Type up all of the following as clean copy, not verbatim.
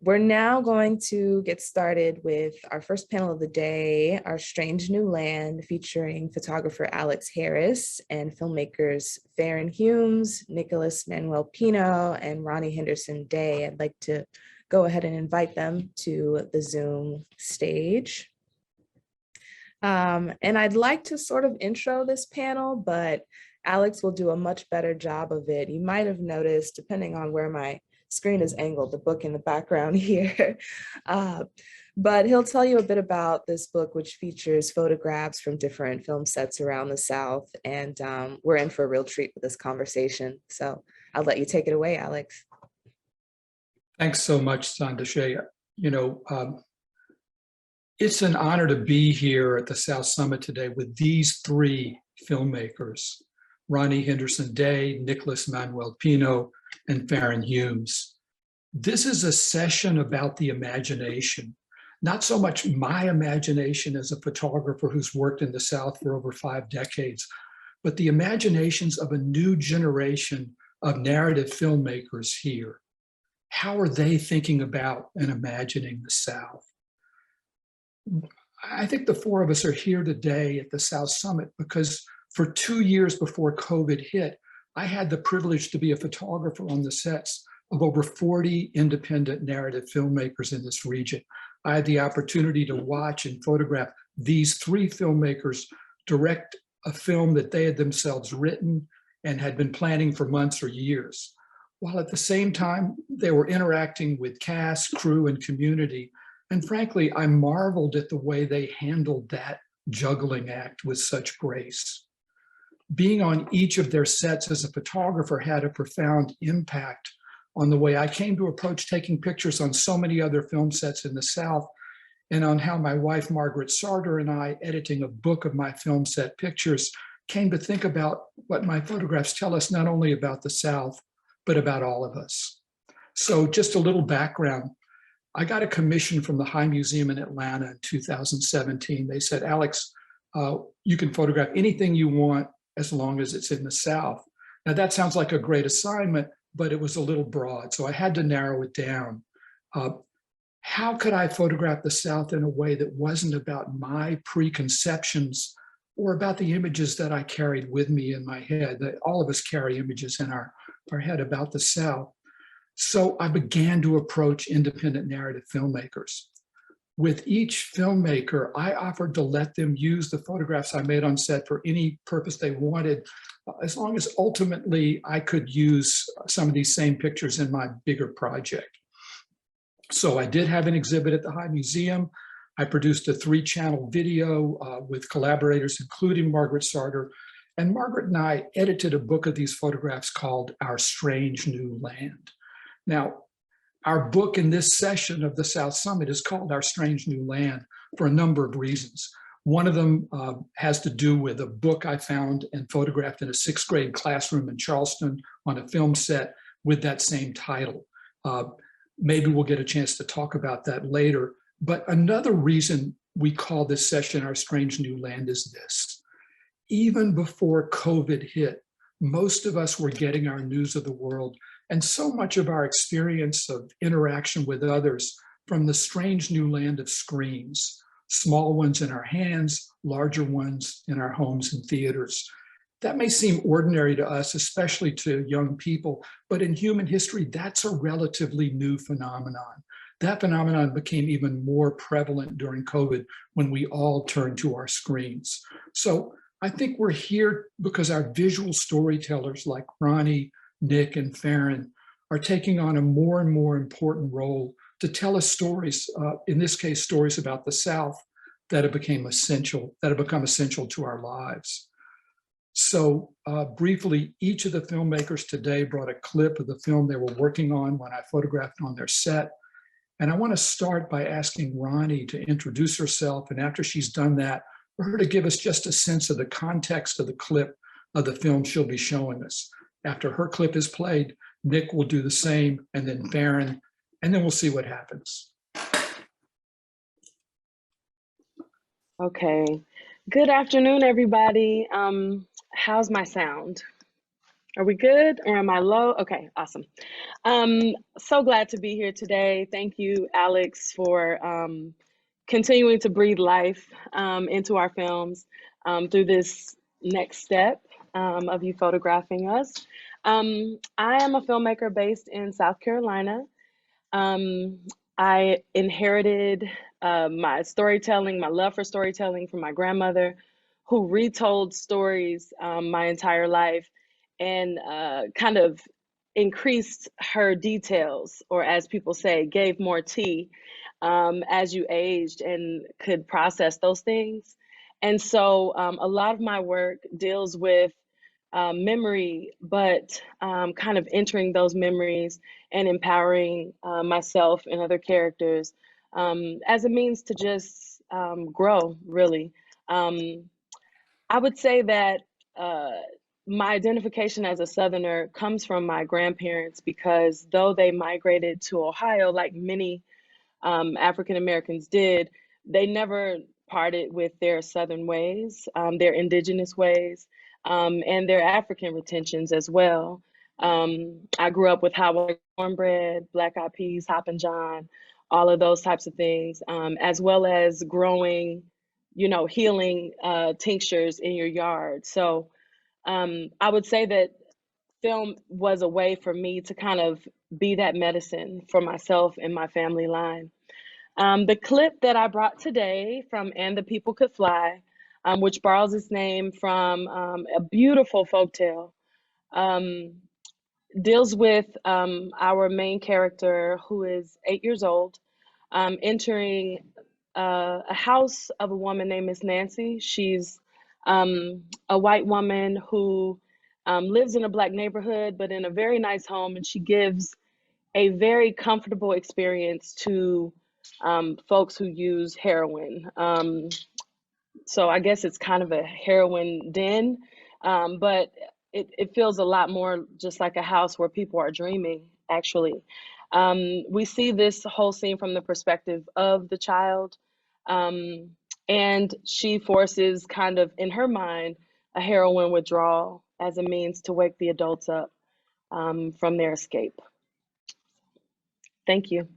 We're now going to get started with our first panel of the day, Our Strange New Land, featuring photographer Alex Harris and filmmakers Faren Humes, Nicholas Manuel Piño, and Roni Henderson-Day. I'd like to go ahead and invite them to the Zoom stage. And I'd like to sort of intro this panel, but Alex will do a much better job of it. You might have noticed, depending on where my screen is angled, the book in the background here. But he'll tell you a bit about this book, which features photographs from different film sets around the South. And we're in for a real treat with this conversation. So I'll let you take it away, Alex. Thanks so much, Sandashay. It's an honor to be here at the South Summit today with these three filmmakers, Roni Henderson-Day, Nicholas Manuel Piño, and Faren Humes. This is a session about the imagination, not so much my imagination as a photographer who's worked in the South for over 5 decades, but the imaginations of a new generation of narrative filmmakers here. How are they thinking about and imagining the South? I think the 4 of us are here today at the South Summit because for 2 years before COVID hit, I had the privilege to be a photographer on the sets of over 40 independent narrative filmmakers in this region. I had the opportunity to watch and photograph these 3 filmmakers direct a film that they had themselves written and had been planning for months or years, while at the same time, they were interacting with cast, crew, and community. And frankly, I marveled at the way they handled that juggling act with such grace. Being on each of their sets as a photographer had a profound impact on the way I came to approach taking pictures on so many other film sets in the South, and on how my wife, Margaret Sarter, and I, editing a book of my film set pictures, came to think about what my photographs tell us not only about the South, but about all of us. So just a little background. I got a commission from the High Museum in Atlanta in 2017. They said, Alex, you can photograph anything you want as long as it's in the South. Now that sounds like a great assignment, but it was a little broad, so I had to narrow it down. How could I photograph the South in a way that wasn't about my preconceptions or about the images that I carried with me in my head? That all of us carry images in our head about the South. So I began to approach independent narrative filmmakers. With each filmmaker, I offered to let them use the photographs I made on set for any purpose they wanted, as long as ultimately I could use some of these same pictures in my bigger project. So I did have an exhibit at the High Museum. I produced a 3-channel video with collaborators, including Margaret Sarter. And Margaret and I edited a book of these photographs called Our Strange New Land. Now, our book in this session of the South Summit is called Our Strange New Land for a number of reasons. One of them has to do with a book I found and photographed in a 6th grade classroom in Charleston on a film set with that same title. Maybe we'll get a chance to talk about that later. But another reason we call this session Our Strange New Land is this. Even before COVID hit, most of us were getting our news of the world and so much of our experience of interaction with others from the strange new land of screens, small ones in our hands, larger ones in our homes and theaters. That may seem ordinary to us, especially to young people, but in human history, that's a relatively new phenomenon. That phenomenon became even more prevalent during COVID when we all turned to our screens. So I think we're here because our visual storytellers like Roni, Nick, and Faren are taking on a more and more important role to tell us stories, in this case, stories about the South that have become essential to our lives. So briefly, each of the filmmakers today brought a clip of the film they were working on when I photographed on their set. And I want to start by asking Roni to introduce herself, and after she's done that, for her to give us just a sense of the context of the clip of the film she'll be showing us. After her clip is played, Nick will do the same, and then Faren, and then we'll see what happens. Okay. Good afternoon, everybody. How's my sound? Are we good or am I low? Okay, awesome. So glad to be here today. Thank you, Alex, for continuing to breathe life into our films through this next step of you photographing us. I am a filmmaker based in South Carolina. Um, I inherited my storytelling, my love for storytelling from my grandmother, who retold stories my entire life and kind of increased her details, or as people say, gave more tea as you aged and could process those things. And so a lot of my work deals with memory, but kind of entering those memories and empowering myself and other characters as a means to just grow, really. Um, I would say that uh, my identification as a Southerner comes from my grandparents because though they migrated to Ohio, like many African Americans did, they never parted with their Southern ways, their indigenous ways, and their African retentions as well. I grew up with Howard cornbread, black eyed peas, Hoppin' John, all of those types of things, as well as growing, healing tinctures in your yard. So I would say that film was a way for me to kind of be that medicine for myself and my family line. The clip that I brought today from And the People Could Fly, which borrows its name from a beautiful folktale, um, deals with our main character who is 8 years old, entering a house of a woman named Miss Nancy. She's a white woman who lives in a black neighborhood, but in a very nice home, and she gives a very comfortable experience to folks who use heroin. So I guess it's kind of a heroin den, but it feels a lot more just like a house where people are dreaming, actually. We see this whole scene from the perspective of the child, um, and she forces, kind of in her mind, a heroin withdrawal as a means to wake the adults up from their escape. Thank you.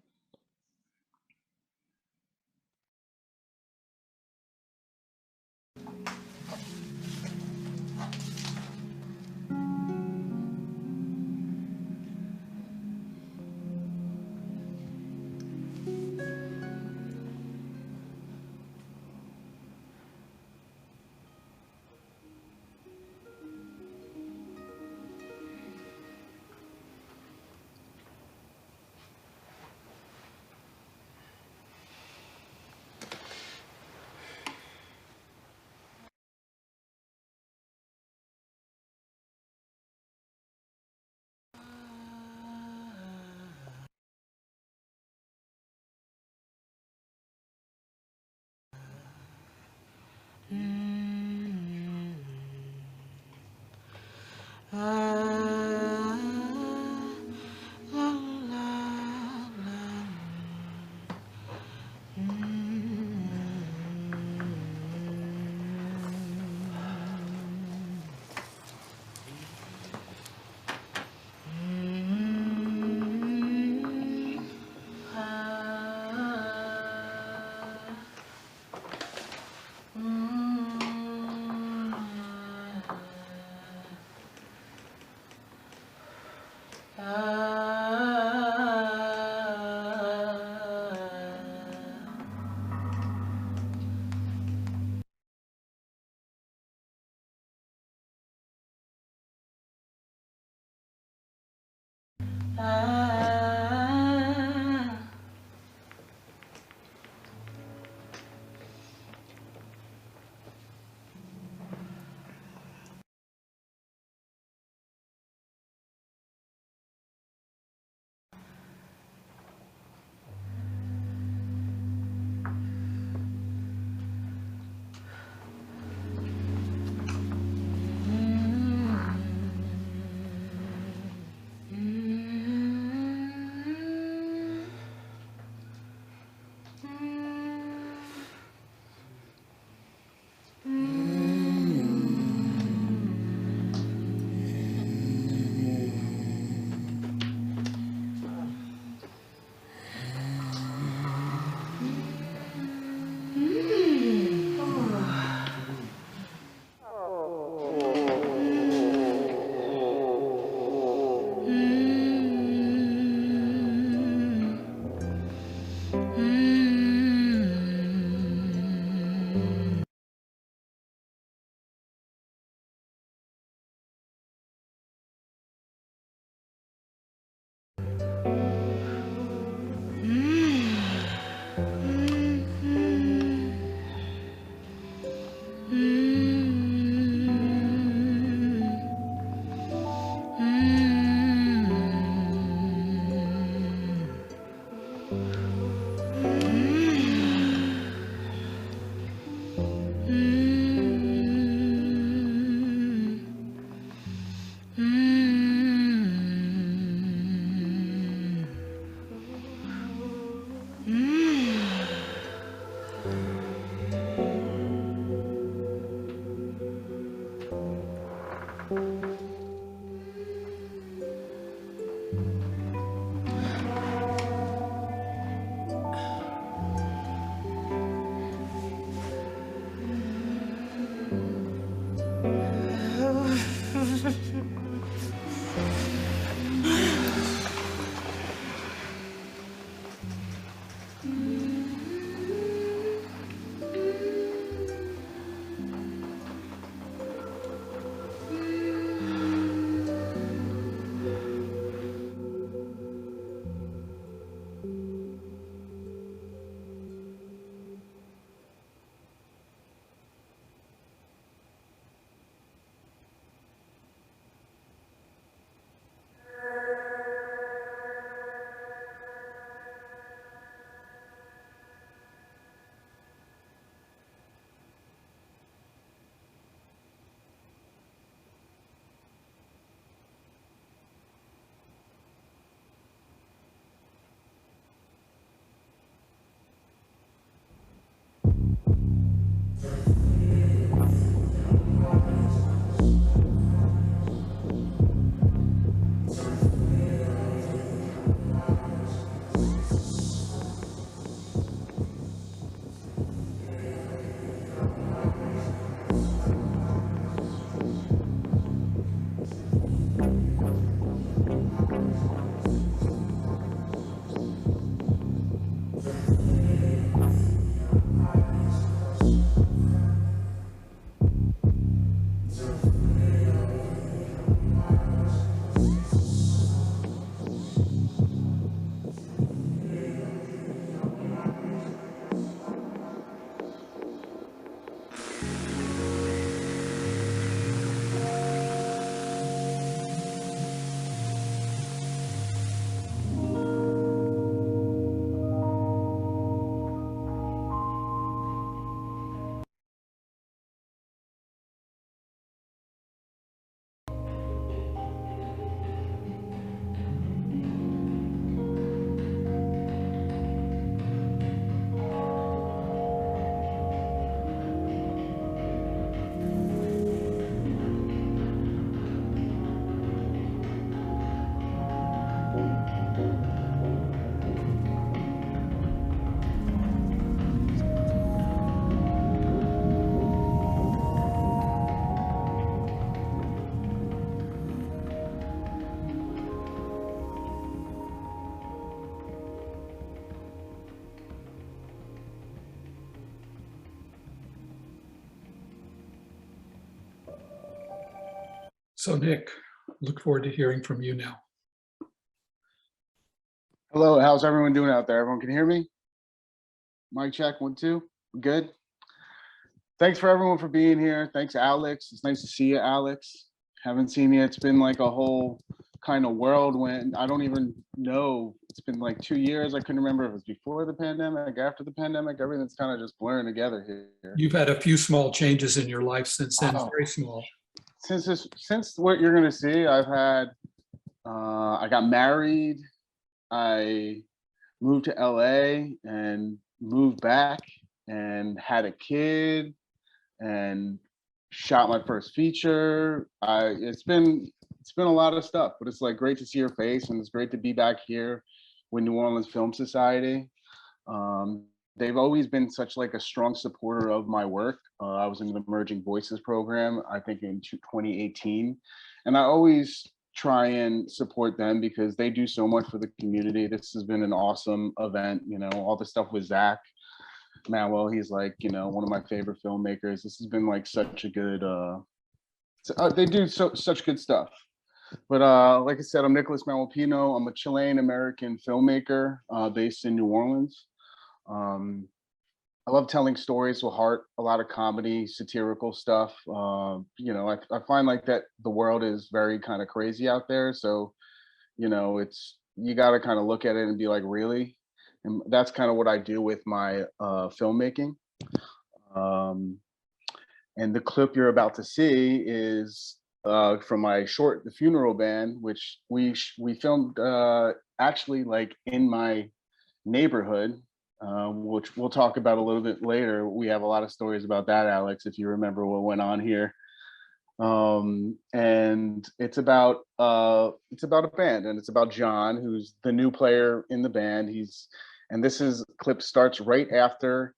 So Nick, look forward to hearing from you now. Hello, how's everyone doing out there? Everyone can hear me? Mic check, 1, 2, good. Thanks for everyone for being here. Thanks, Alex. It's nice to see you, Alex. Haven't seen you. It's been like a whole kind of whirlwind. I don't even know. It's been like 2 years. I couldn't remember if it was before the pandemic, after the pandemic. Everything's kind of just blurring together here. You've had a few small changes in your life since then, very small. Since what you're gonna see, I've had, I got married. I moved to LA and moved back and had a kid and shot my first feature. It's been a lot of stuff, but it's like great to see your face, and it's great to be back here with New Orleans Film Society. They've always been such like a strong supporter of my work. I was in the Emerging Voices program, I think in 2018, and I always try and support them because they do so much for the community. This has been an awesome event. You know, all the stuff with Zach Manuel, he's like, you know, one of my favorite filmmakers. This has been like such a good, they do such good stuff. But like I said, I'm Nicholas Manuel Piño. I'm a Chilean-American filmmaker based in New Orleans. I love telling stories with heart, a lot of comedy, satirical stuff. You know, I find like that the world is very kind of crazy out there. So, you know, you got to kind of look at it and be like, really? And that's kind of what I do with my filmmaking. And the clip you're about to see is from my short, The Funeral Band, which we filmed actually like in my neighborhood. which we'll talk about a little bit later. We have a lot of stories about that, Alex, if you remember what went on here. And it's about a band, and it's about John, who's the new player in the band. And clip starts right after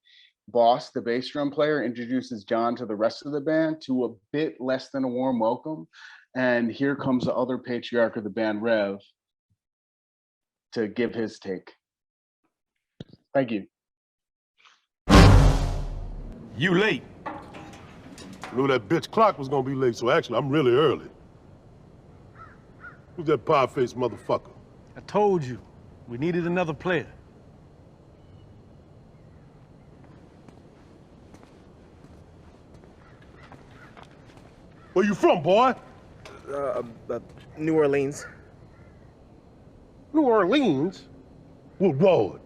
Boss, the bass drum player, introduces John to the rest of the band to a bit less than a warm welcome. And here comes the other patriarch of the band, Rev, to give his take. Thank you. You late. I knew that bitch clock was gonna be late, so actually I'm really early. Who's that pie-faced motherfucker? I told you, we needed another player. Where you from, boy? New Orleans. New Orleans? What ward?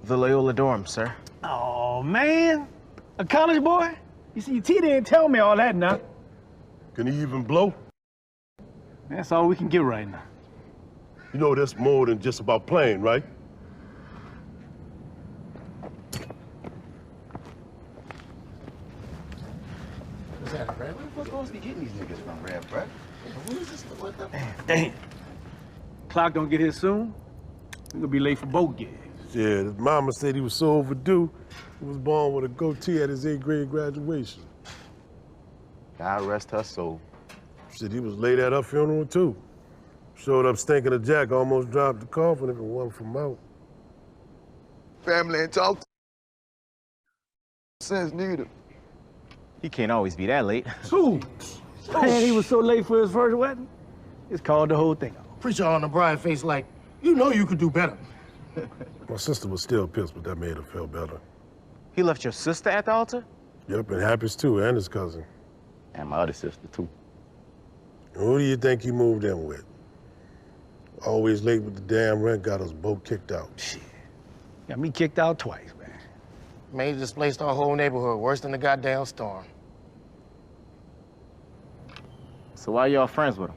The Loyola dorm, sir. Oh, man. A college boy? You see, T didn't tell me all that now. Can he even blow? That's all we can get right now. You know that's more than just about playing, right? What's that, Brad? Where the fuck supposed to be getting these niggas from, Brad, bro? Who is this? What the? Damn. Clock don't get here soon. We're gonna be late for boat gigs. Yeah, his mama said he was so overdue, he was born with a goatee at his 8th grade graduation. God rest her soul. Shit, he was late at her funeral, too. Showed up stinking of Jack, almost dropped the coffin if it wasn't for Mount. Family ain't talked since neither. He can't always be that late. Who? Man, he was so late for his first wedding. It's called the whole thing off. Preacher on the bride face like, you know you could do better. My sister was still pissed, but that made her feel better. He left your sister at the altar? Yep, and Happy's too, and his cousin. And my other sister, too. And who do you think he moved in with? Always late with the damn rent, got us both kicked out. Shit. Got me kicked out twice, man. Man, he displaced our whole neighborhood, worse than the goddamn storm. So why y'all friends with him?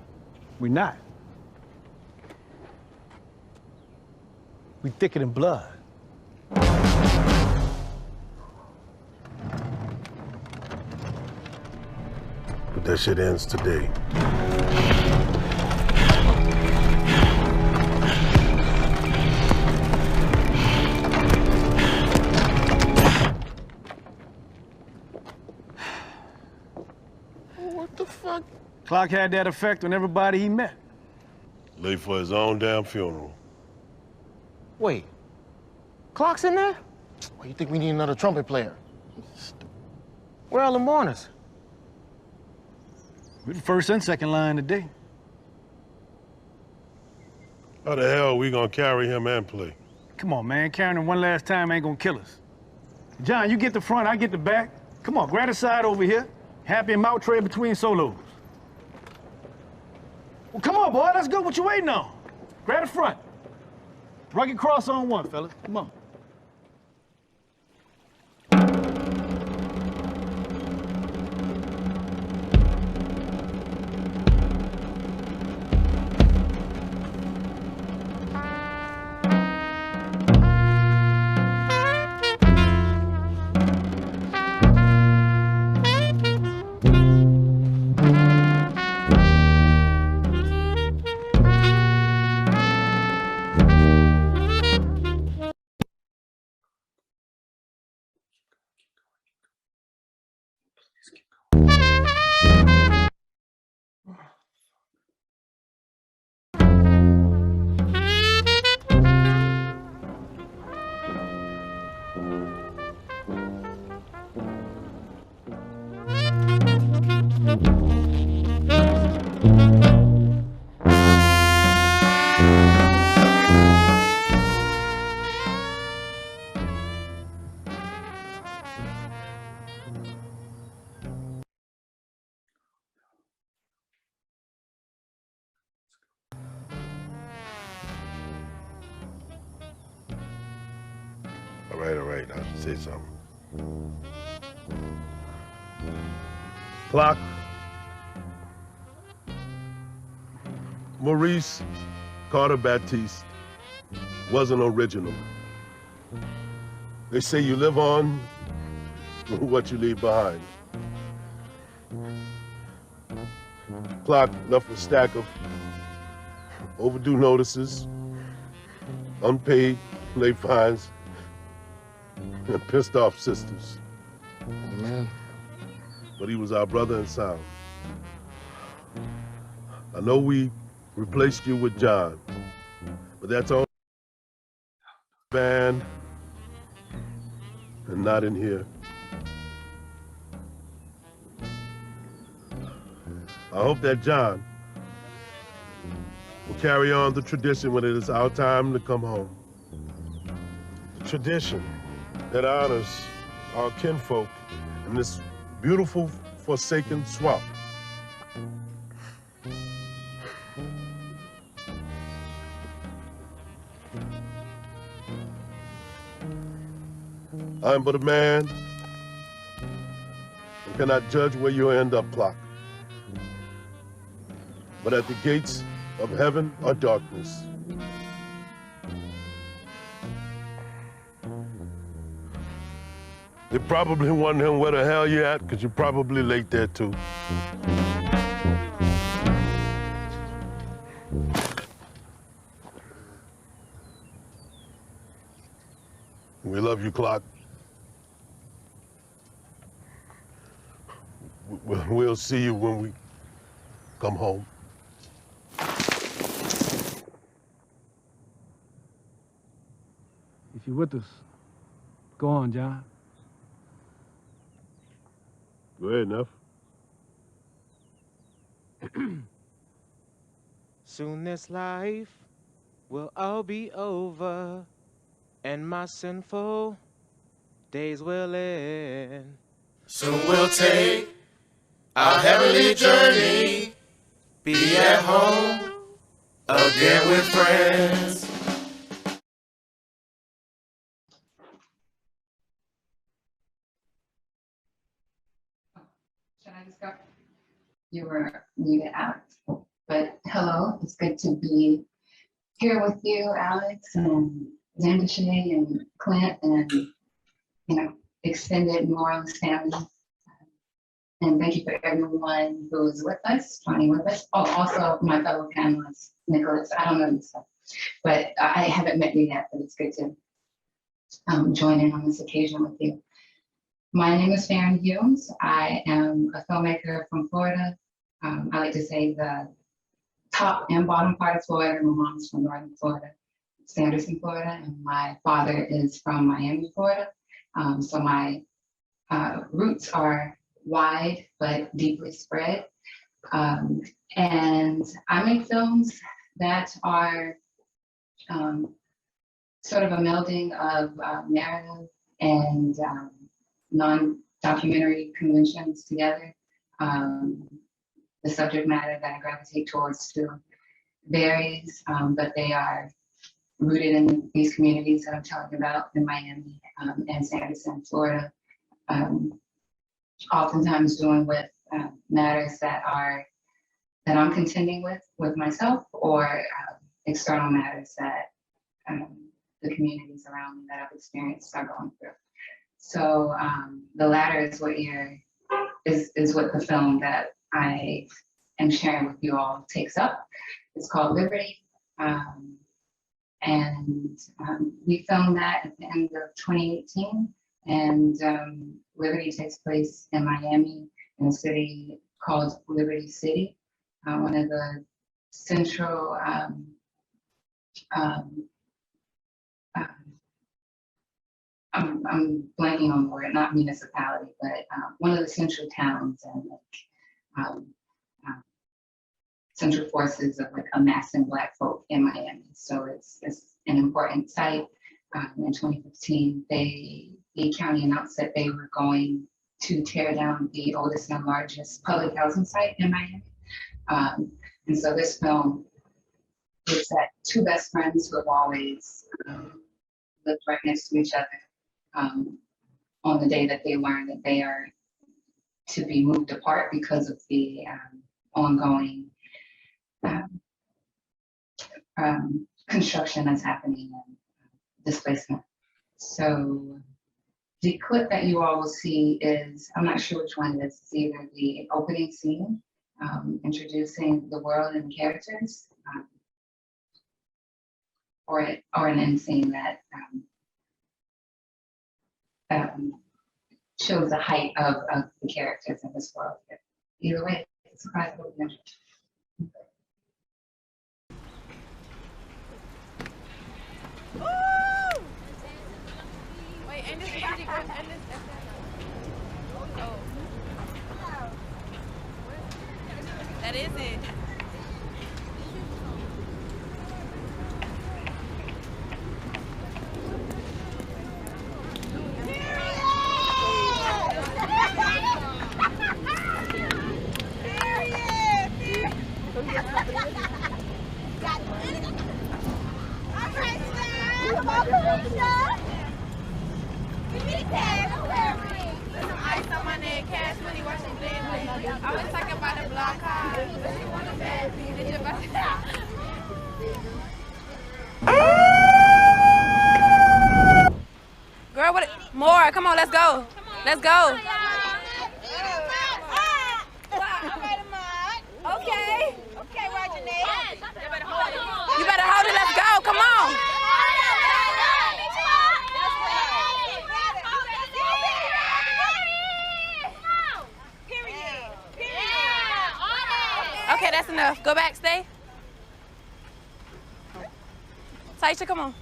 We not. We thicker than blood. But that shit ends today. What the fuck? Clock had that effect on everybody he met. Late for his own damn funeral. Wait, Clock's in there? Well, you think we need another trumpet player? Where are all the mourners? We're the first and second line today. How the hell are we gonna carry him and play? Come on, man. Carrying him one last time ain't gonna kill us. John, you get the front, I get the back. Come on, grab the side over here. Happy and Mount trade between solos. Well, come on, boy. Let's go. What you waiting on? Grab the front. Rugged cross on one, fellas. Come on. All right, I'll say something. Clock. Maurice Carter Baptiste, wasn't original. They say you live on what you leave behind. Clark left a stack of overdue notices, unpaid late fines, and pissed off sisters. Man. But he was our brother in sound. I know we replaced you with John, but that's all band and not in here. I hope that John will carry on the tradition when it is our time to come home. The tradition that honors our kinfolk in this beautiful forsaken swamp. I'm but a man and cannot judge where you'll end up, Clark. But at the gates of heaven are darkness. You're probably wondering where the hell you're at, because you're probably late there too. We love you, Clark. We'll see you when we come home. If you're with us, go on, John. Go ahead, Neff. Soon this life will all be over, and my sinful days will end. Soon we'll take our heavenly journey, be at home again with friends. Should I just go? You were muted out. But hello, it's good to be here with you, Alex, and Zandashay and Clint, and extended New Orleans family. And thank you for everyone who is with us, joining with us. Oh, also my fellow panelists, Nicholas. I don't know you stuff, but I haven't met you yet, but it's good to join in on this occasion with you. My name is Faren Humes. I am a filmmaker from Florida. I like to say the top and bottom part of Florida. My mom's from Northern Florida, Sanderson, Florida, and my father is from Miami, Florida. So my roots are wide but deeply spread. And I make films that are sort of a melding of narrative and non-documentary conventions together. The subject matter that I gravitate towards too varies, but they are rooted in these communities that I'm telling about in Miami and Sanderson, Florida. Oftentimes doing with matters that I'm contending with myself, or external matters that the communities around me that I've experienced are going through. So the latter is what is what the film that I am sharing with you all takes up. It's called Liberty. And we filmed that at the end of 2018. And Liberty takes place in Miami, in a city called Liberty City, one of the central I'm blanking on the word, not municipality, but one of the central towns and central forces of amassing Black folk in Miami. So it's an important site. In 2015, the county announced that they were going to tear down the oldest and largest public housing site in Miami. And so this film looks at two best friends who have always lived right next to each other on the day that they learn that they are to be moved apart because of the ongoing construction that's happening and displacement. So the clip that you all will see is, I'm not sure which one it is, it's either the opening scene, introducing the world and characters, or an end scene that shows the height of the characters in this world. Either way, it's a surprise. Wait, and this music, and this. Oh. That is it. Girl, what? More. Come on, let's go. Let's go. Okay. Okay, Roger Nate. You better hold it. Let's go. Come on. Okay, that's enough. Go back, stay. Taisha, come on.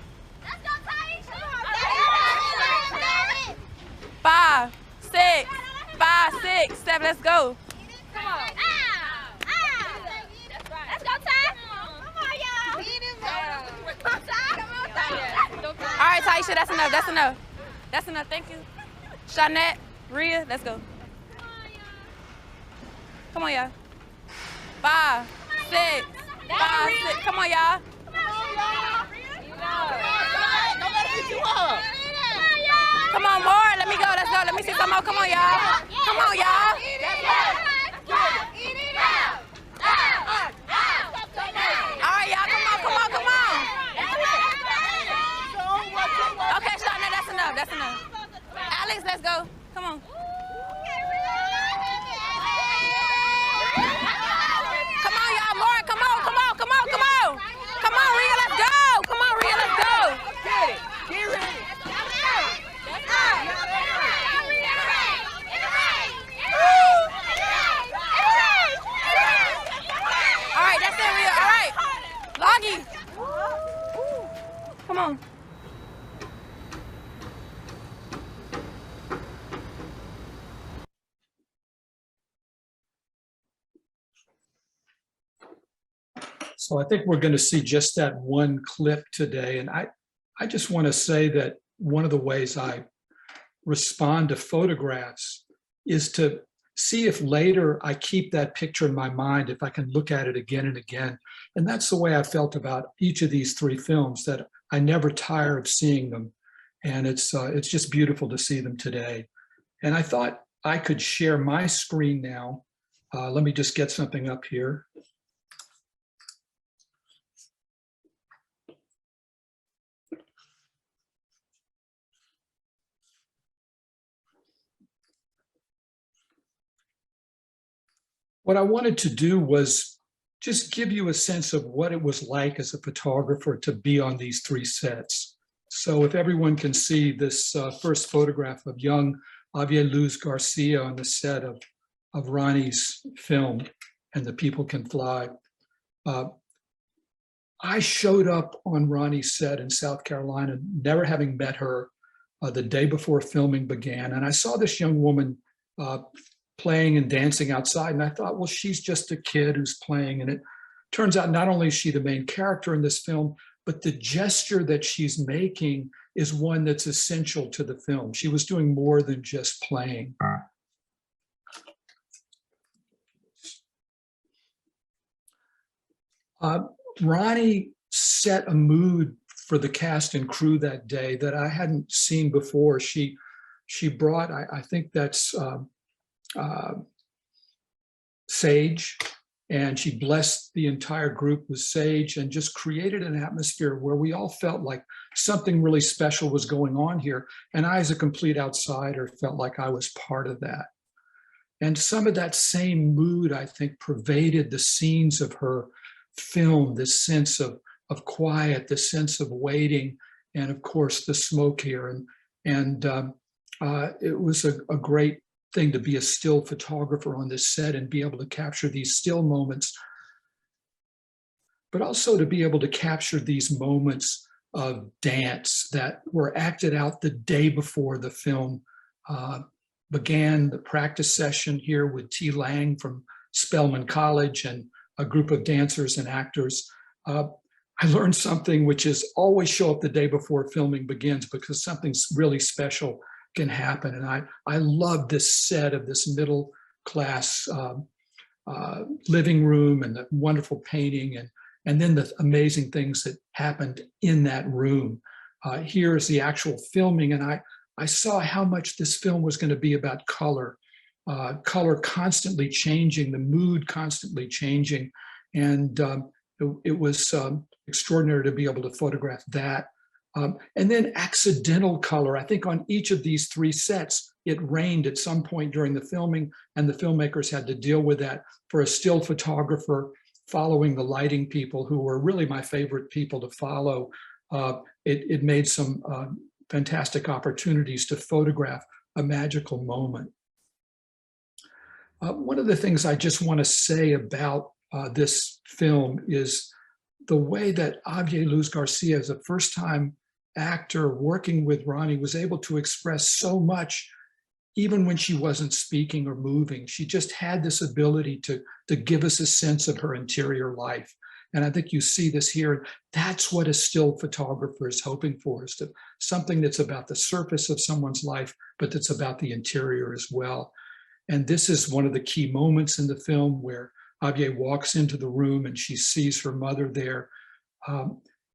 Let's go, Taisha. 5, 6, 5, 6, 7. Let's go. Come on. Let's go, Ty. Come on, y'all. All right, Taisha, that's enough. That's enough. That's enough. Thank you. Shanette, Rhea, let's go. Come on, y'all. 5, 6, 5, 6. Come on, y'all. Come on, more. Let me go. Let's go. Let me see some more. Come on, y'all. Come on, y'all. All right, y'all. Come on, come on, come on. Okay, Shauna, that's enough. That's enough. Alex, let's go. Come on. Come on, y'all. More. Come on, come on, come on, come on. Come on, Rhea, let's go. Come on, Rhea, let's go. Get it. Get ready. All right, that's it, Rhea. All right. Loggy. Come on. So I think we're going to see just that one clip today. And I just want to say that one of the ways I respond to photographs is to see if later I keep that picture in my mind, if I can look at it again and again. And that's the way I felt about each of these 3 films, that I never tire of seeing them. And it's just beautiful to see them today. And I thought I could share my screen now. Let me just get something up here. What I wanted to do was just give you a sense of what it was like as a photographer to be on these 3 sets. So if everyone can see this first photograph of young Javier Luz Garcia on the set of Roni's film, And the People Can Fly. I showed up on Roni's set in South Carolina, never having met her, the day before filming began. And I saw this young woman playing and dancing outside. And I thought, well, she's just a kid who's playing. And it turns out not only is she the main character in this film, but the gesture that she's making is one that's essential to the film. She was doing more than just playing. Roni set a mood for the cast and crew that day that I hadn't seen before. She brought, I think that's Sage, And she blessed the entire group with sage and just created an atmosphere where we all felt like something really special was going on here. And I, as a complete outsider, felt like I was part of that. And some of that same mood, I think, pervaded the scenes of her film, this sense of quiet, this sense of waiting, and of course, the smoke here. And it was a great thing to be a still photographer on this set and be able to capture these still moments, but also to be able to capture these moments of dance that were acted out the day before the film began. The practice session here with T. Lang from Spelman College and a group of dancers and actors. I learned something which is always show up the day before filming begins, because something really special can happen. And I love this set of this middle class living room and the wonderful painting and then the amazing things that happened in that room. Here is the actual filming, and I saw how much this film was going to be about color, color constantly changing, the mood constantly changing. And it was extraordinary to be able to photograph that. And then accidental color. I think on each of these three sets, it rained at some point during the filming, and the filmmakers had to deal with that. For a still photographer, following the lighting people, who were really my favorite people to follow, it made some fantastic opportunities to photograph a magical moment. One of the things I just want to say about this film is the way that Javier Luz Garcia, as a first-time actor working with Roni, was able to express so much even when she wasn't speaking or moving. She just had this ability to give us a sense of her interior life. And I think you see this here. That's what a still photographer is hoping for, is something that's about the surface of someone's life, but that's about the interior as well. And this is one of the key moments in the film where Javier walks into the room and she sees her mother there.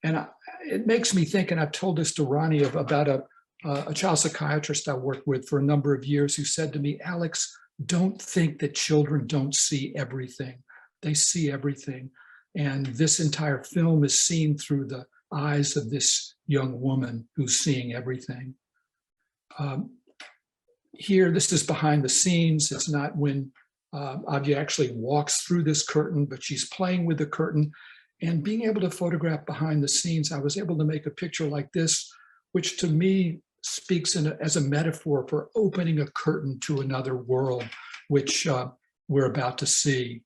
It makes me think, and I've told this to Roni, about a child psychiatrist I worked with for a number of years, who said to me, Alex, don't think that children don't see everything. They see everything. And this entire film is seen through the eyes of this young woman who's seeing everything. Here, this is behind the scenes. It's not when Javier actually walks through this curtain, but she's playing with the curtain. And being able to photograph behind the scenes, I was able to make a picture like this, which to me speaks as a metaphor for opening a curtain to another world, which we're about to see.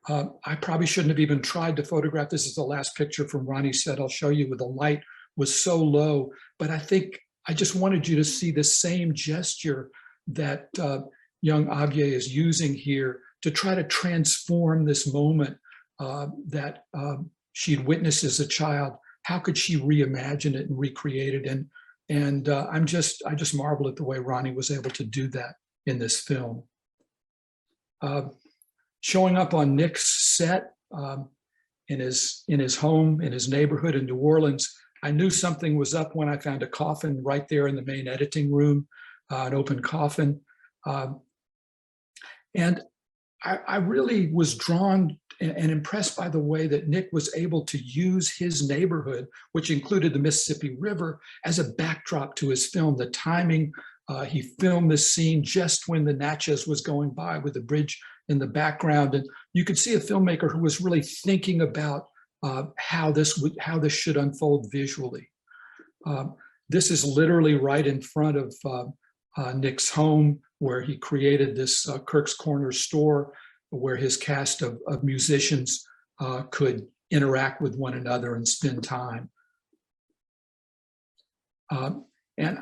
I probably shouldn't have even tried to photograph. This is the last picture from Roni's set. I'll show you, where the light was so low, but I think I just wanted you to see the same gesture that young Javier is using here to try to transform this moment that she'd witnessed as a child. How could she reimagine it and recreate it? And I just marvel at the way Roni was able to do that in this film. Showing up on Nick's set in his home, in his neighborhood in New Orleans, I knew something was up when I found a coffin right there in the main editing room, an open coffin. And I really was drawn and impressed by the way that Nick was able to use his neighborhood, which included the Mississippi River, as a backdrop to his film. The timing, he filmed this scene just when the Natchez was going by with the bridge in the background. And you could see a filmmaker who was really thinking about how this should unfold visually. This is literally right in front of Nick's home, where he created this Kirk's Corner store, where his cast of musicians could interact with one another and spend time. And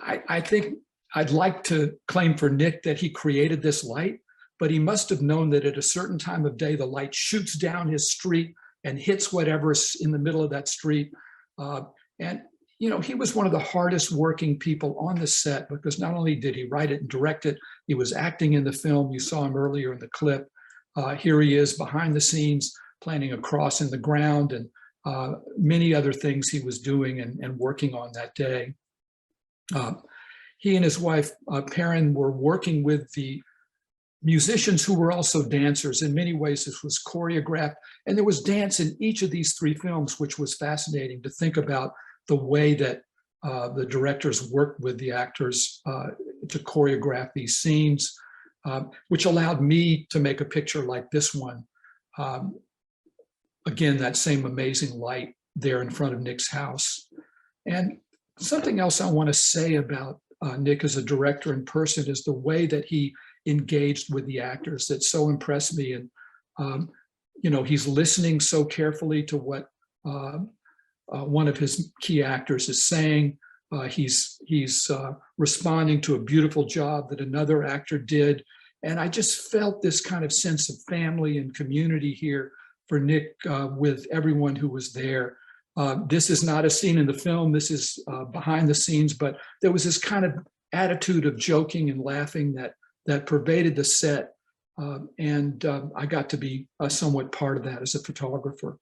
I think I'd like to claim for Nick that he created this light, but he must have known that at a certain time of day, the light shoots down his street and hits whatever's in the middle of that street. And you know, he was one of the hardest working people on the set, because not only did he write it and direct it, he was acting in the film. You saw him earlier in the clip. Here he is behind the scenes, planting a cross in the ground, and many other things he was doing and working on that day. He and his wife, Faren, were working with the musicians who were also dancers. In many ways, this was choreographed, and there was dance in each of these three films, which was fascinating to think about the way that the directors worked with the actors to choreograph these scenes, which allowed me to make a picture like this one. Again, that same amazing light there in front of Nick's house. And something else I want to say about Nick as a director in person is the way that he engaged with the actors that so impressed me. And, you know, he's listening so carefully to what one of his key actors is saying. He's responding to a beautiful job that another actor did. And I just felt this kind of sense of family and community here for Nick with everyone who was there. This is not a scene in the film, this is behind the scenes, but there was this kind of attitude of joking and laughing that pervaded the set. And I got to be somewhat part of that as a photographer.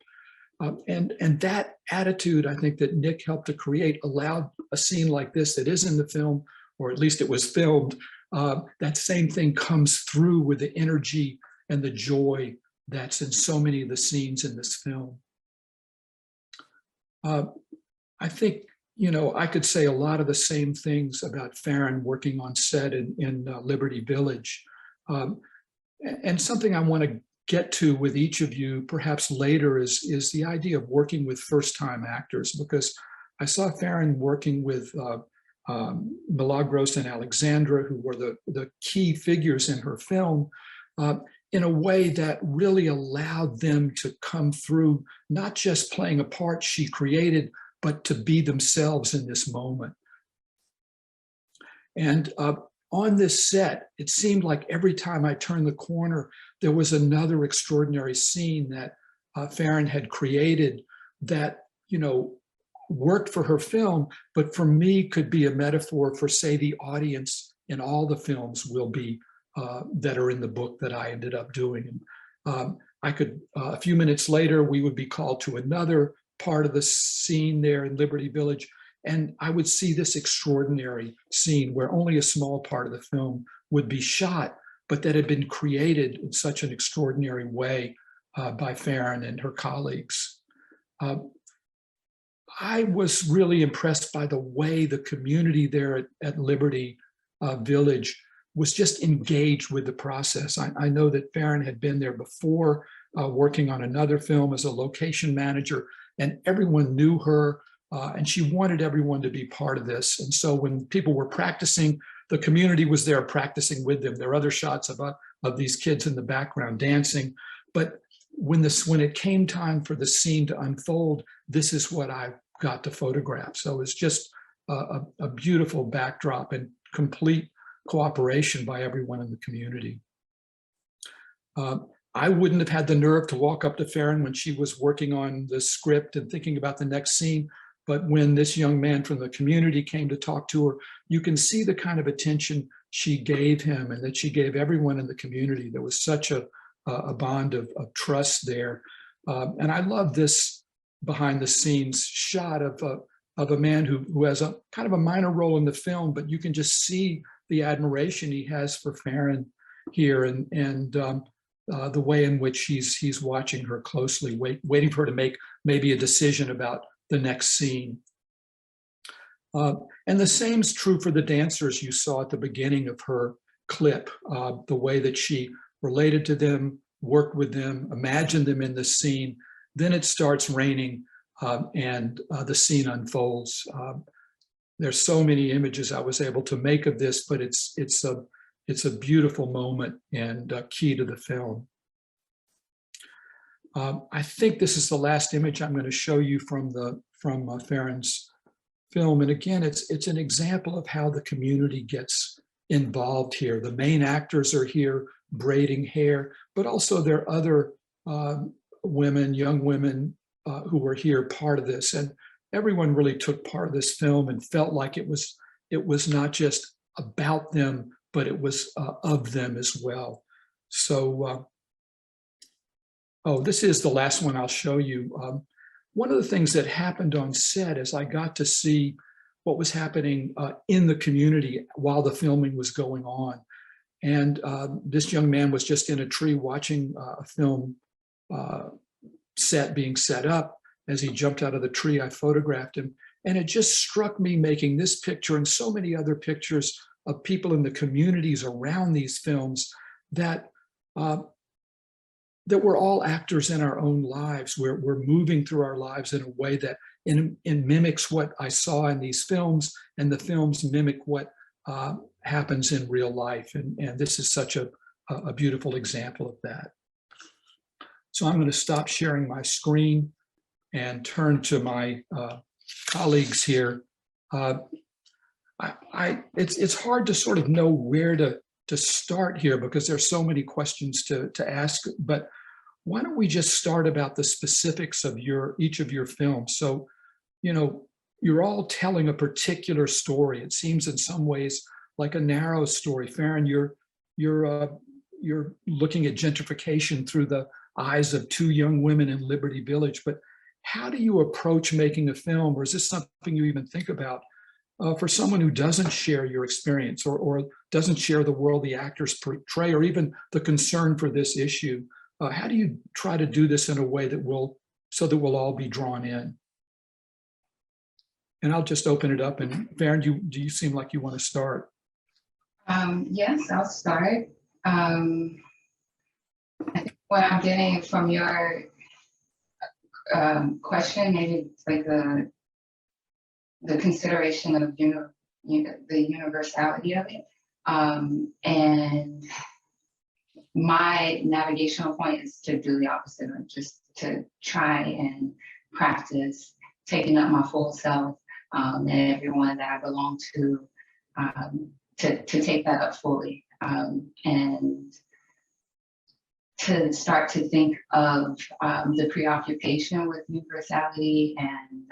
And that attitude, I think, that Nick helped to create allowed a scene like this that is in the film, or at least it was filmed. That same thing comes through with the energy and the joy that's in so many of the scenes in this film. I think, you know, I could say a lot of the same things about Faren working on set in Liberty Village. And something I want to get to with each of you perhaps later is the idea of working with first-time actors, because I saw Faren working with Milagros and Alexandra, who were the key figures in her film, in a way that really allowed them to come through, not just playing a part she created, but to be themselves in this moment. And on this set, it seemed like every time I turned the corner, there was another extraordinary scene that Faren had created that, you know, worked for her film, but for me could be a metaphor for, say, the audience in all the films will be that are in the book that I ended up doing. And I could, a few minutes later, we would be called to another part of the scene there in Liberty Village, and I would see this extraordinary scene where only a small part of the film would be shot, but that had been created in such an extraordinary way by Faren and her colleagues. I was really impressed by the way the community there at Liberty Village was just engaged with the process. I know that Faren had been there before working on another film as a location manager, and everyone knew her, and she wanted everyone to be part of this. And so when people were practicing, the community was there practicing with them. There are other shots of these kids in the background dancing, but when it came time for the scene to unfold, this is what I got to photograph. So it's just a beautiful backdrop and complete cooperation by everyone in the community. I wouldn't have had the nerve to walk up to Faren when she was working on the script and thinking about the next scene, but when this young man from the community came to talk to her, you can see the kind of attention she gave him and that she gave everyone in the community. There was such a bond of trust there. And I love this behind the scenes shot of a man who has a kind of a minor role in the film, but you can just see the admiration he has for Faren here, and the way in which he's watching her closely, waiting for her to make maybe a decision about the next scene. And the same's true for the dancers you saw at the beginning of her clip, the way that she related to them, worked with them, imagined them in the scene. Then it starts raining and the scene unfolds. There's so many images I was able to make of this, but it's a beautiful moment and key to the film. I think this is the last image I'm going to show you from Faren's film. And again, it's an example of how the community gets involved here. The main actors are here braiding hair, but also there are other women, young women who were here part of this. And everyone really took part of this film and felt like it was not just about them, but it was of them as well. So, this is the last one I'll show you. One of the things that happened on set is I got to see what was happening in the community while the filming was going on. And this young man was just in a tree watching a film set being set up. As he jumped out of the tree, I photographed him. And it just struck me, making this picture and so many other pictures of people in the communities around these films, that that we're all actors in our own lives. We're moving through our lives in a way that mimics what I saw in these films, and the films mimic what happens in real life. And this is such a beautiful example of that. So I'm going to stop sharing my screen and turn to my colleagues here. It's hard to sort of know where to start here, because there's so many questions to ask, but why don't we just start about the specifics of each of your films? So, you know, you're all telling a particular story. It seems in some ways like a narrow story. Faren, you're looking at gentrification through the eyes of two young women in Liberty Village, but how do you approach making a film, or is this something you even think about for someone who doesn't share your experience, or doesn't share the world the actors portray, or even the concern for this issue? How do you try to do this in a way that so that we'll all be drawn in? And I'll just open it up. And Faren, do you seem like you want to start? Yes, I'll start. I think what I'm getting from your question, maybe it's like the consideration of the universality of it. And my navigational point is to do the opposite, of just to try and practice taking up my full self, and everyone that I belong to take that up fully, and to start to think of the preoccupation with universality and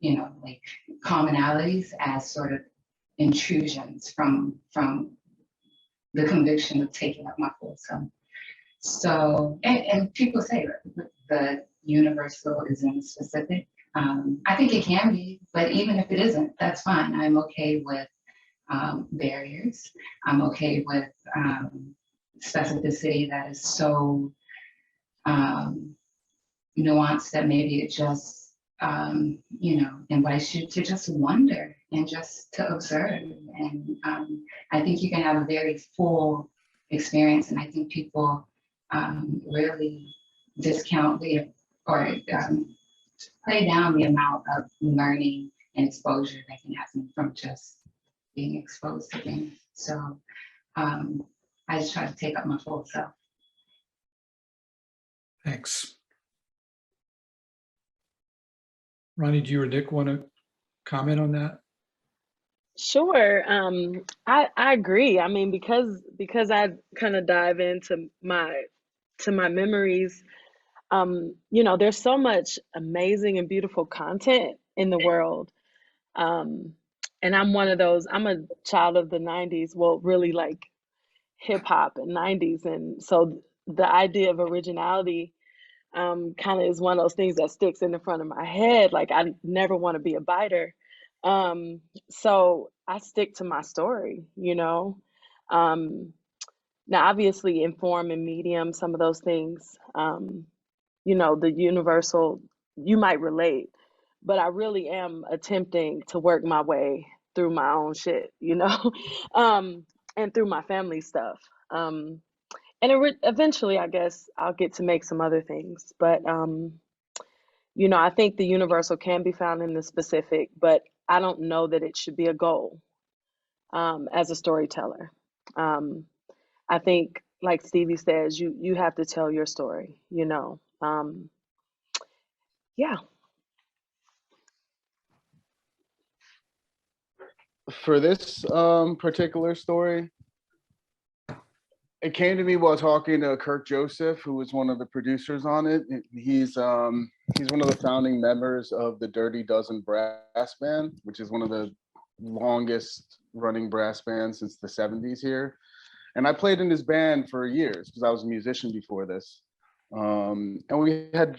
you know, like commonalities as sort of intrusions from the conviction of taking up my full self. So, and people say that the universal is in the specific. I think it can be, but even if it isn't, that's fine. I'm okay with barriers. I'm okay with specificity that is so nuanced that maybe it just you know, invites you to just wonder and just to observe. And I think you can have a very full experience, and I think people really discount or play down the amount of learning and exposure that can happen from just being exposed to things. So I just try to take up my full self. Thanks. Roni, do you or Nick want to comment on that? Sure. I agree. I mean, because I kind of dive into my memories, you know, there's so much amazing and beautiful content in the world. And I'm one of those, I'm a child of the 90s, well, really like hip hop and 90s. And so the idea of originality kind of is one of those things that sticks in the front of my head. Like, I never want to be a biter. So I stick to my story, you know. Now, obviously, in form and medium, some of those things, you know, the universal, you might relate, but I really am attempting to work my way through my own shit, you know, and through my family stuff. And eventually, I guess, I'll get to make some other things. But, you know, I think the universal can be found in the specific, but I don't know that it should be a goal as a storyteller. I think, like Stevie says, you have to tell your story, you know. Yeah. For this particular story, it came to me while talking to Kirk Joseph, who was one of the producers on it. He's one of the founding members of the Dirty Dozen Brass Band, which is one of the longest running brass bands since the 70s here. And I played in his band for years because I was a musician before this. And we had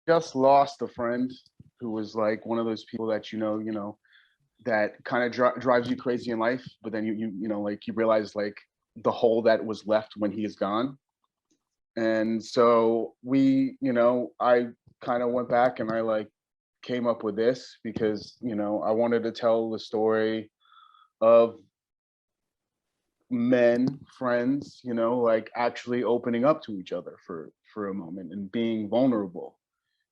just lost a friend who was like one of those people that, you know, that kind of drives you crazy in life, but then you know, like you realize like the hole that was left when he is gone. And so we, you know, I kind of went back and I like came up with this because, you know, I wanted to tell the story of men, friends, you know, like actually opening up to each other for a moment and being vulnerable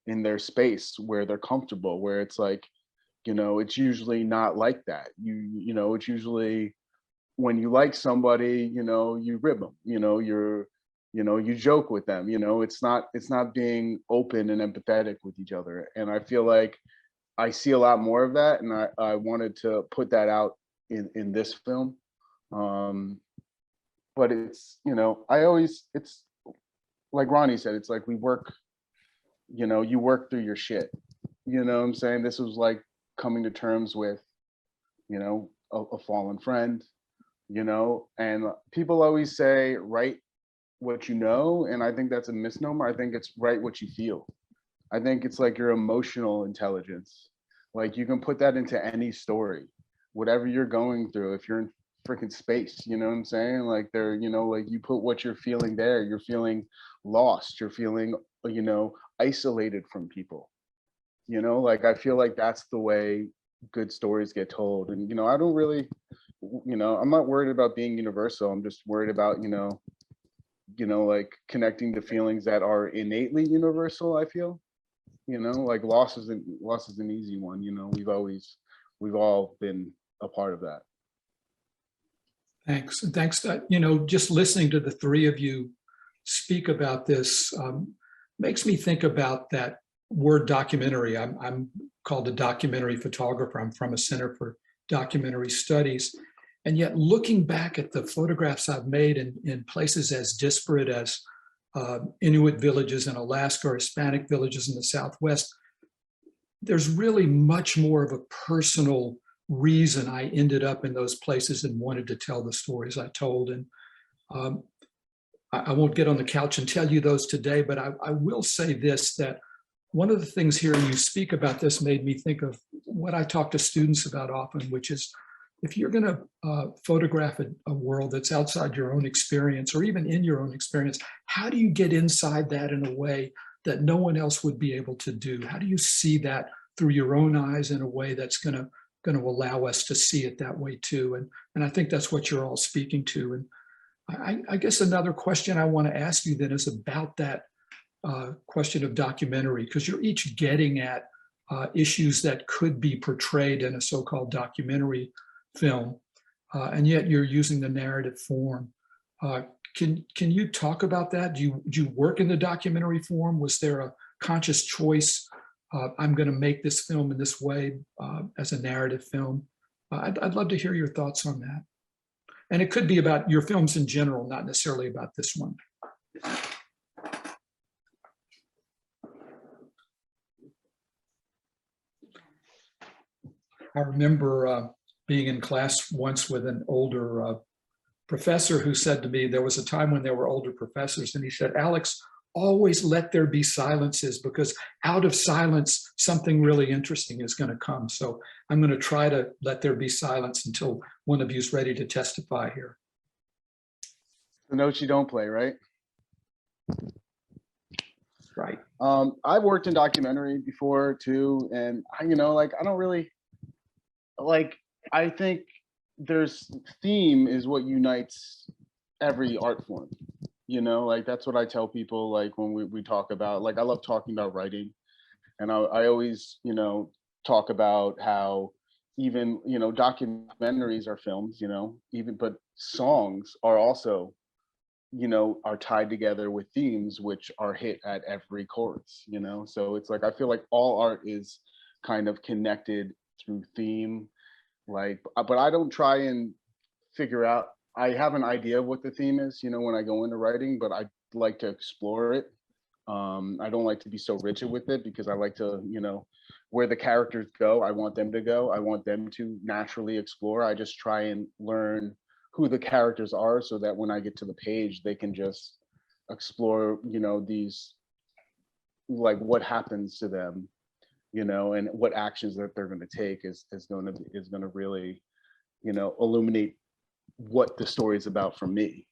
in their space where they're comfortable, where it's like, you know, it's usually not like that. You know, it's usually when you like somebody, you know, you rib them, you know, you know, you joke with them, you know, it's not being open and empathetic with each other. And I feel like I see a lot more of that, and I wanted to put that out in this film. But it's, you know, it's like Ronnie said, it's like we work, you know, you work through your shit. You know what I'm saying? This was like coming to terms with, you know, a fallen friend, you know, and people always say, write what you know. And I think that's a misnomer. I think it's write what you feel. I think it's like your emotional intelligence. Like you can put that into any story, whatever you're going through. If you're in freaking space, you know what I'm saying? Like there, you know, like you put what you're feeling there, you're feeling lost, you're feeling, you know, isolated from people. You know, like I feel like that's the way good stories get told. And, you know, I don't really, you know, I'm not worried about being universal. I'm just worried about, you know, like connecting the feelings that are innately universal, I feel. You know, like loss is an easy one, you know, we've all been a part of that. Thanks. And thanks that, you know, just listening to the three of you speak about this makes me think about that word documentary. I'm called a documentary photographer. I'm from a Center for Documentary Studies. And yet looking back at the photographs I've made in places as disparate as Inuit villages in Alaska or Hispanic villages in the Southwest, there's really much more of a personal reason I ended up in those places and wanted to tell the stories I told. And I won't get on the couch and tell you those today, but I will say this, that one of the things hearing you speak about this made me think of what I talk to students about often, which is if you're going to photograph a world that's outside your own experience or even in your own experience, how do you get inside that in a way that no one else would be able to do? How do you see that through your own eyes in a way that's going to allow us to see it that way too? And I think that's what you're all speaking to. And I guess another question I want to ask you then is about that question of documentary, because you're each getting at issues that could be portrayed in a so-called documentary film, and yet you're using the narrative form. Can you talk about that? Do you work in the documentary form? Was there a conscious choice? I'm going to make this film in this way as a narrative film. I'd love to hear your thoughts on that. And it could be about your films in general, not necessarily about this one. I remember being in class once with an older professor who said to me, there was a time when there were older professors, and he said, Alex, always let there be silences, because out of silence, something really interesting is going to come. So I'm going to try to let there be silence until one of you is ready to testify here. The notes you don't play, right? Right. I've worked in documentary before too, and you know, like I don't really like. I think there's theme is what unites every art form. You know, like that's what I tell people. Like when we talk about, like I love talking about writing, and I always, you know, talk about how even, you know, documentaries are films, you know, but songs are also, you know, are tied together with themes which are hit at every chorus, you know. So it's like I feel like all art is kind of connected through theme, like, but I don't try and figure out. I have an idea of what the theme is, you know, when I go into writing, but I like to explore it. I don't like to be so rigid with it, because I like to, you know, where the characters go, I want them to go. I want them to naturally explore. I just try and learn who the characters are, so that when I get to the page, they can just explore, you know, these, like what happens to them you know, and what actions that they're going to take is going to really, you know, illuminate what the story is about for me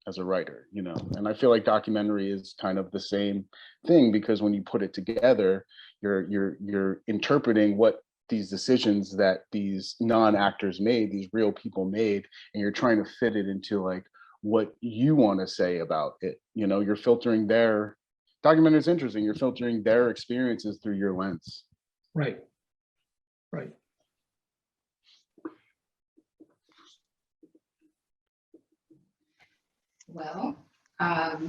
as a writer, you know. And I feel like documentary is kind of the same thing, because when you put it together, you're interpreting what these decisions that these non-actors made, these real people made, and you're trying to fit it into like what you want to say about it. You know, you're filtering their documentary is interesting. You're filtering their experiences through your lens. Right. Right. Well, I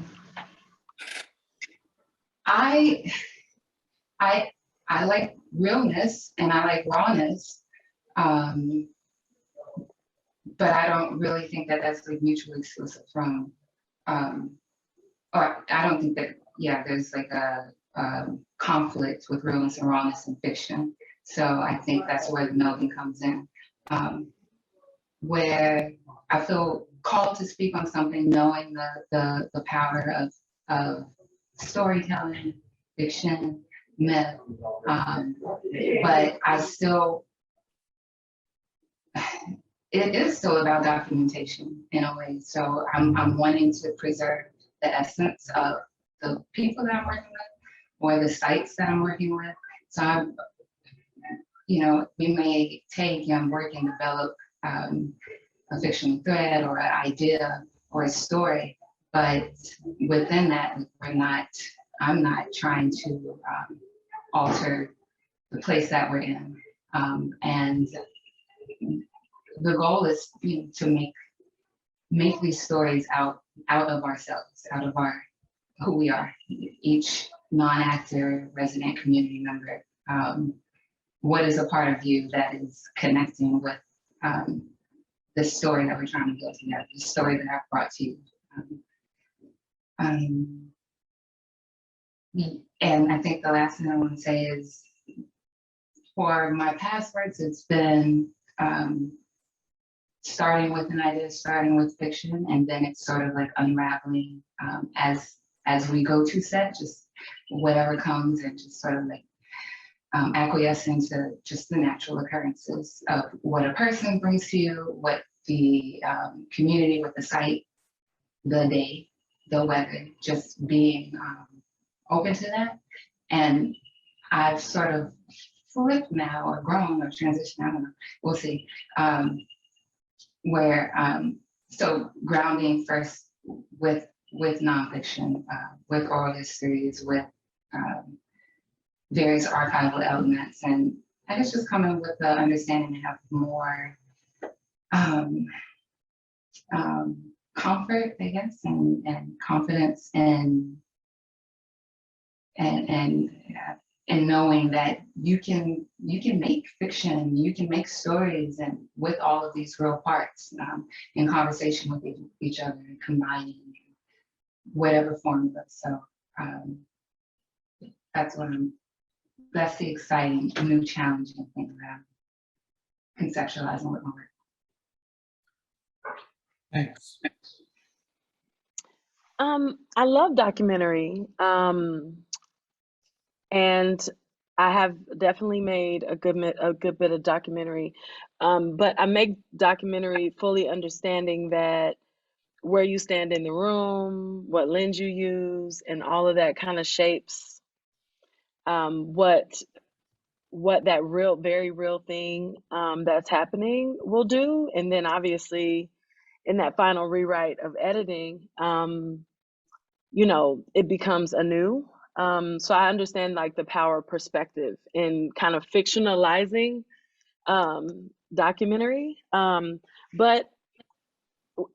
like realness and I like rawness, but I don't really think that that's like mutually exclusive from, or I don't think that, yeah, there's like a conflict with realness and rawness in fiction. So I think that's where the melding comes in, where I feel called to speak on something, knowing the power of storytelling, fiction, myth, but I still, it is still about documentation in a way. So I'm wanting to preserve the essence of the people that I'm working with or the sites that I'm working with. So I'm, you know, we may take young work and develop a fictional thread or an idea or a story, but within that, I'm not trying to alter the place that we're in. And the goal is, you know, to make these stories out of ourselves, out of who we are, each non-actor, resident community member. What is a part of you that is connecting with the story that we're trying to build together, the story that I've brought to you. And I think the last thing I want to say is, for my past works, it's been starting with an idea, starting with fiction, and then it's sort of like unraveling as we go to set, just whatever comes, and just sort of like acquiescing to just the natural occurrences of what a person brings to you, what the community with the site, the day, the weather, just being open to that. And I've sort of flipped now, or grown, or transitioned, I don't know, we'll see. So grounding first with nonfiction, with oral histories, with various archival elements, and I guess just coming with the understanding to have more comfort, I guess, and confidence and knowing that you can make fiction, you can make stories, and with all of these real parts in conversation with each other and combining whatever formula. So that's the exciting, new, challenging thing that I'm conceptualizing with my work. Thanks. I love documentary. And I have definitely made a good bit of documentary, but I make documentary fully understanding that where you stand in the room, what lens you use, and all of that kind of shapes what that very real thing that's happening will do. And then obviously in that final rewrite of editing, you know, it becomes anew. So I understand like the power of perspective in kind of fictionalizing documentary. But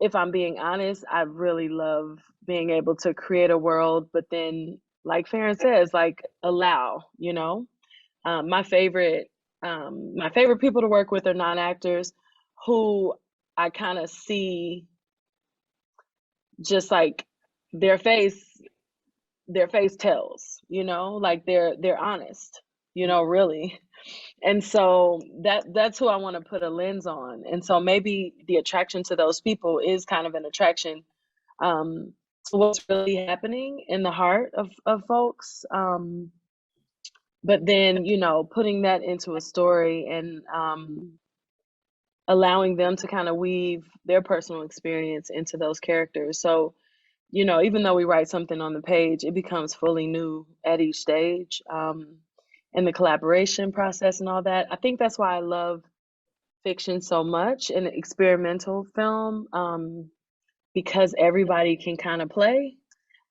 if I'm being honest, I really love being able to create a world, but then like Faren says, like allow, you know, my favorite people to work with are non-actors who I kind of see just like their face tells, you know, like they're honest, you know, really. And so that's who I want to put a lens on. And so maybe the attraction to those people is kind of an attraction to what's really happening in the heart of folks. but then, you know, putting that into a story and allowing them to kind of weave their personal experience into those characters. So, you know, even though we write something on the page, it becomes fully new at each stage. And the collaboration process and all that. I think that's why I love fiction so much and experimental film, because everybody can kind of play.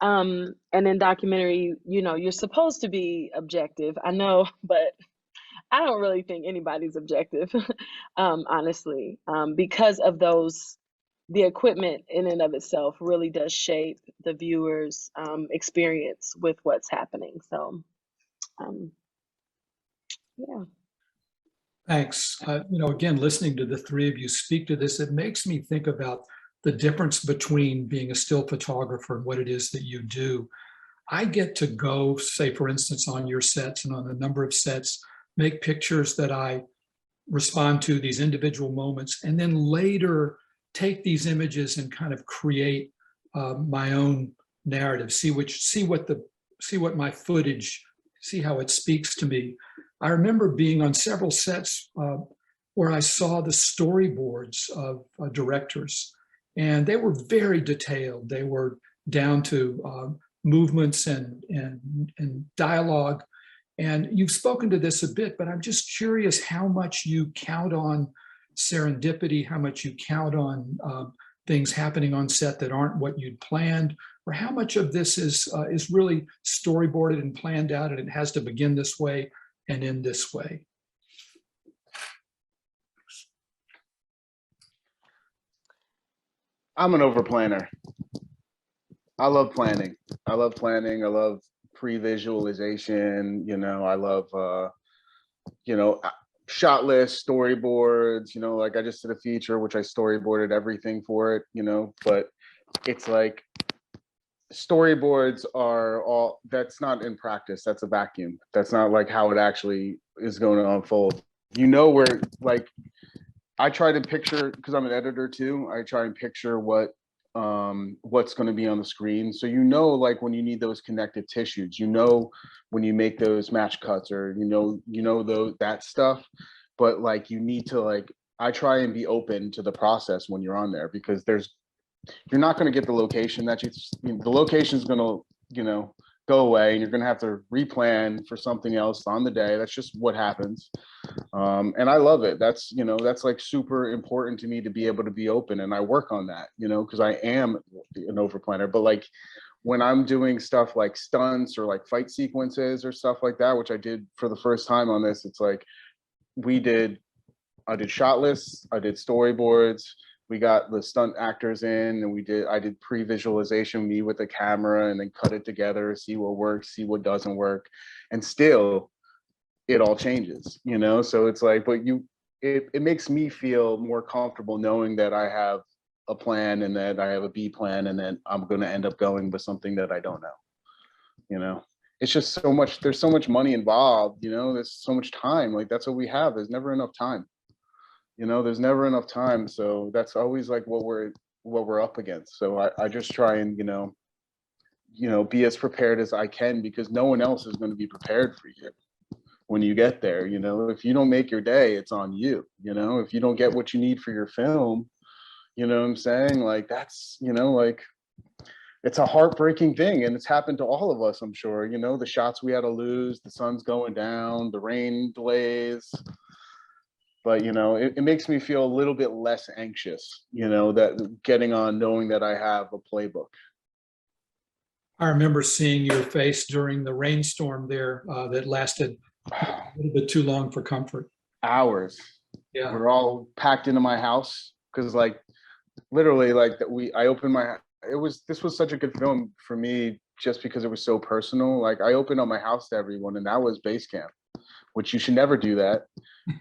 And in documentary, you know, you're supposed to be objective. I know, but I don't really think anybody's objective, honestly, because of those. The equipment in and of itself really does shape the viewer's experience with what's happening. So, yeah. Thanks. You know, again, listening to the three of you speak to this, it makes me think about the difference between being a still photographer and what it is that you do. I get to go, say, for instance, on your sets and on a number of sets, make pictures that I respond to, these individual moments, and then later take these images and kind of create my own narrative, see what my footage, see how it speaks to me. I remember being on several sets where I saw the storyboards of directors, and they were very detailed. They were down to movements and dialogue. And you've spoken to this a bit, but I'm just curious how much you count on serendipity, how much you count on things happening on set that aren't what you'd planned, or how much of this is really storyboarded and planned out, and it has to begin this way and end this way. I'm an over planner. I love planning. I love planning. I love pre-visualization. You know, I love, you know, shot lists, storyboards, you know, like I just did a feature, which I storyboarded everything for it, you know, but it's like storyboards are all, that's not in practice. That's a vacuum. That's not like how it actually is going to unfold. You know, where like, I try to picture, because I'm an editor too, I try and picture what's going to be on the screen. So you know, like when you need those connective tissues, you know, when you make those match cuts, or you know that stuff. But like you need to, like, I try and be open to the process when you're on there, because you're not going to get the location that the location is going to, you know, go away, and you're going to have to replan for something else on the day. That's just what happens. And I love it. That's, you know, that's like super important to me, to be able to be open. And I work on that, you know, because I am an over planner. But like when I'm doing stuff like stunts or like fight sequences or stuff like that, which I did for the first time on this, it's like I did shot lists, I did storyboards, we got the stunt actors in, and I did pre-visualization, me with the camera, and then cut it together, see what works, see what doesn't work. And still it all changes, you know? So it's like, but it makes me feel more comfortable knowing that I have a plan, and that I have a B plan, and then I'm going to end up going with something that I don't know, you know? It's just so much, there's so much money involved, you know, there's so much time. Like that's what we have. There's never enough time. You know, there's never enough time. So that's always like what we're up against. So I just try and, you know, be as prepared as I can, because no one else is going to be prepared for you when you get there. You know, if you don't make your day, it's on you. You know, if you don't get what you need for your film, you know what I'm saying? Like that's, you know, like it's a heartbreaking thing, and it's happened to all of us, I'm sure. You know, the shots we had to lose, the sun's going down, the rain delays. But, you know, it makes me feel a little bit less anxious, you know, that getting on, knowing that I have a playbook. I remember seeing your face during the rainstorm there that lasted a little bit too long for comfort. Hours. Yeah. We're all packed into my house, because like literally like I opened this was such a good film for me, just because it was so personal. Like I opened up my house to everyone, and that was base camp, which you should never do that.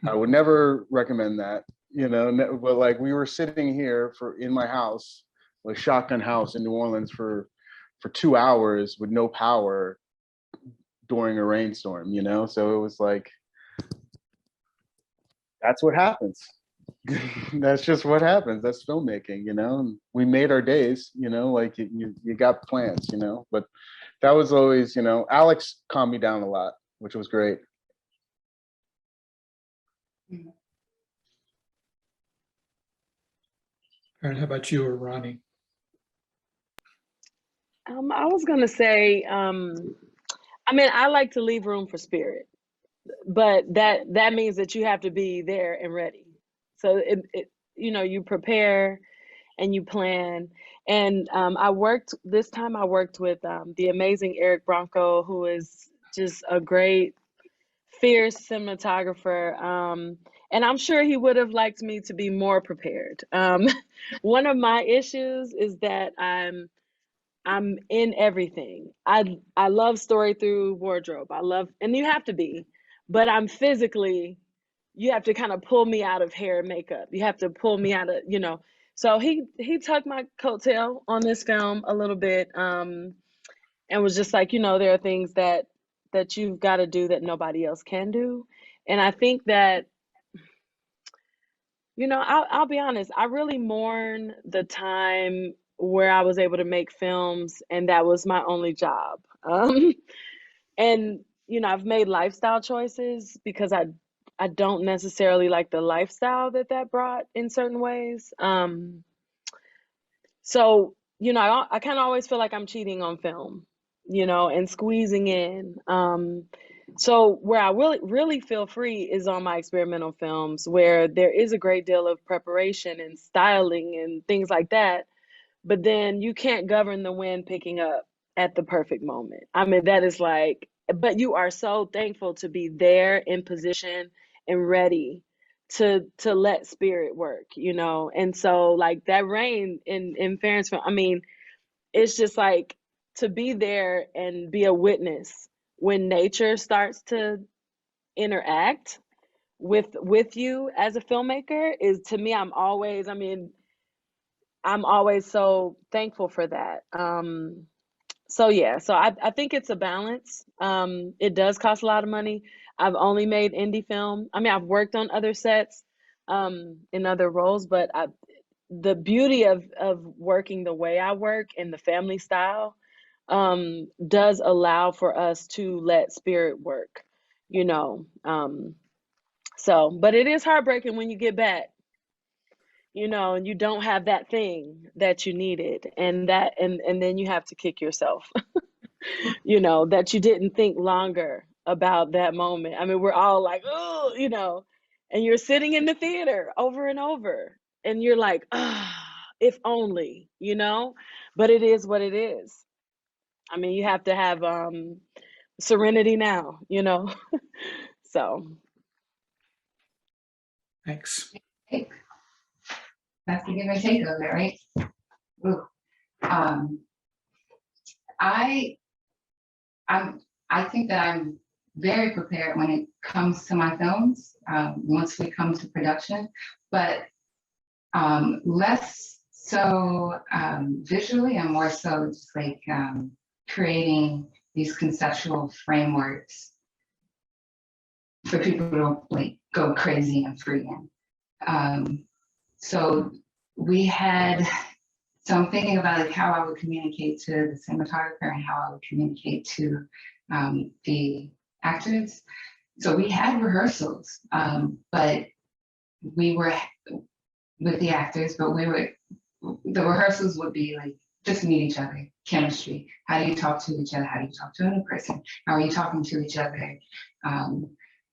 I would never recommend that, you know, but like we were sitting here in my house, like shotgun house in New Orleans for 2 hours with no power during a rainstorm, you know? So it was like, that's what happens. That's just what happens. That's filmmaking, you know? We made our days, you know, like you got plans, you know, but that was always, you know, Alex calmed me down a lot. which was great. Faren, how about you or Ronnie? I was gonna say, I mean, I like to leave room for spirit, but that means that you have to be there and ready. So you know, you prepare and you plan. And I worked with the amazing Eric Bronco, who is just a great, fierce cinematographer. And I'm sure he would have liked me to be more prepared. One of my issues is that I'm in everything. I love story through wardrobe. I love, and you have to be, but I'm physically, you have to kind of pull me out of hair and makeup. You have to pull me out of, you know. So he tugged my coattail on this film a little bit, and was just like, you know, there are things that you've got to do that nobody else can do. And I think that, you know, I'll be honest, I really mourn the time where I was able to make films and that was my only job. And, you know, I've made lifestyle choices because I don't necessarily like the lifestyle that brought in certain ways. So, you know, I kind of always feel like I'm cheating on film, you know, and squeezing in. So where I really feel free is on my experimental films, where there is a great deal of preparation and styling and things like that. But then you can't govern the wind picking up at the perfect moment. I mean, that is like, but you are so thankful to be there in position and ready to let spirit work, you know. And so like that rain in Faren's film, I mean, it's just like to be there and be a witness when nature starts to interact with you as a filmmaker is, to me, I'm always so thankful for that. So yeah, so I think it's a balance. It does cost a lot of money. I've only made indie film. I mean, I've worked on other sets in other roles, but the beauty of working the way I work in the family style does allow for us to let spirit work, you know. So, but it is heartbreaking when you get back, you know, and you don't have that thing that you needed, and then you have to kick yourself, you know, that you didn't think longer about that moment. I mean, we're all like, oh, you know, and you're sitting in the theater over and over, and you're like, ah, if only, you know, but it is what it is. I mean, you have to have serenity now, you know. So Thanks. That's the give and take of it, right? Ooh. I think that I'm very prepared when it comes to my films, once we come to production, but less so visually and more so just like creating these conceptual frameworks for people to like go crazy and free in. So we had, so I'm thinking about like how I would communicate to the cinematographer and how I would communicate to the actors. So we had rehearsals, but we were with the actors, but the rehearsals would be like, just meet each other, chemistry. How do you talk to each other? How do you talk to another person? How are you talking to each other?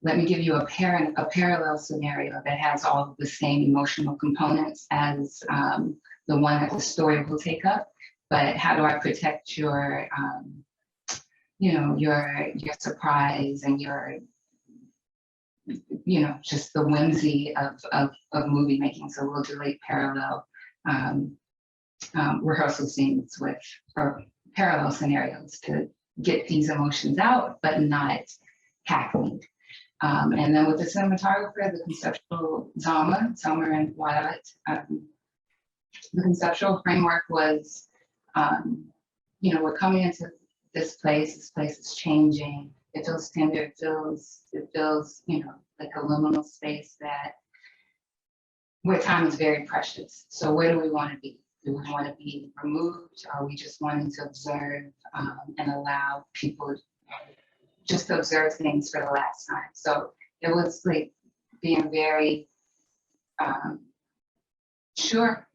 Let me give you a parallel scenario that has all of the same emotional components as the one that the story will take up. But how do I protect your, you know, your surprise and your, you know, just the whimsy of movie making. So we'll do like parallel rehearsal scenes with, or parallel scenarios to get these emotions out, but not hackneyed. And then with the cinematographer, the conceptual Summer and Twilight, the conceptual framework was, you know, we're coming into this place is changing. It feels tender, it feels, you know, like a liminal space where time is very precious. So where do we want to be? Do we want to be removed? Are we just wanting to observe and allow people just to observe things for the last time. So it was like being very sure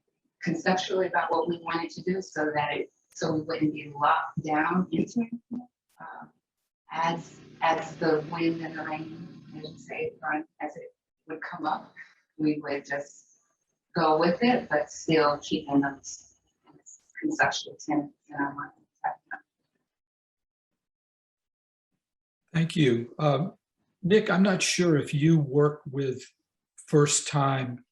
conceptually about what we wanted to do, so that so we wouldn't be locked down into it. As the wind and the rain, as you say, as it would come up, we would just go with it, but still keeping those conceptual tenets in our mind. Thank you. Nick, I'm not sure if you work with first-time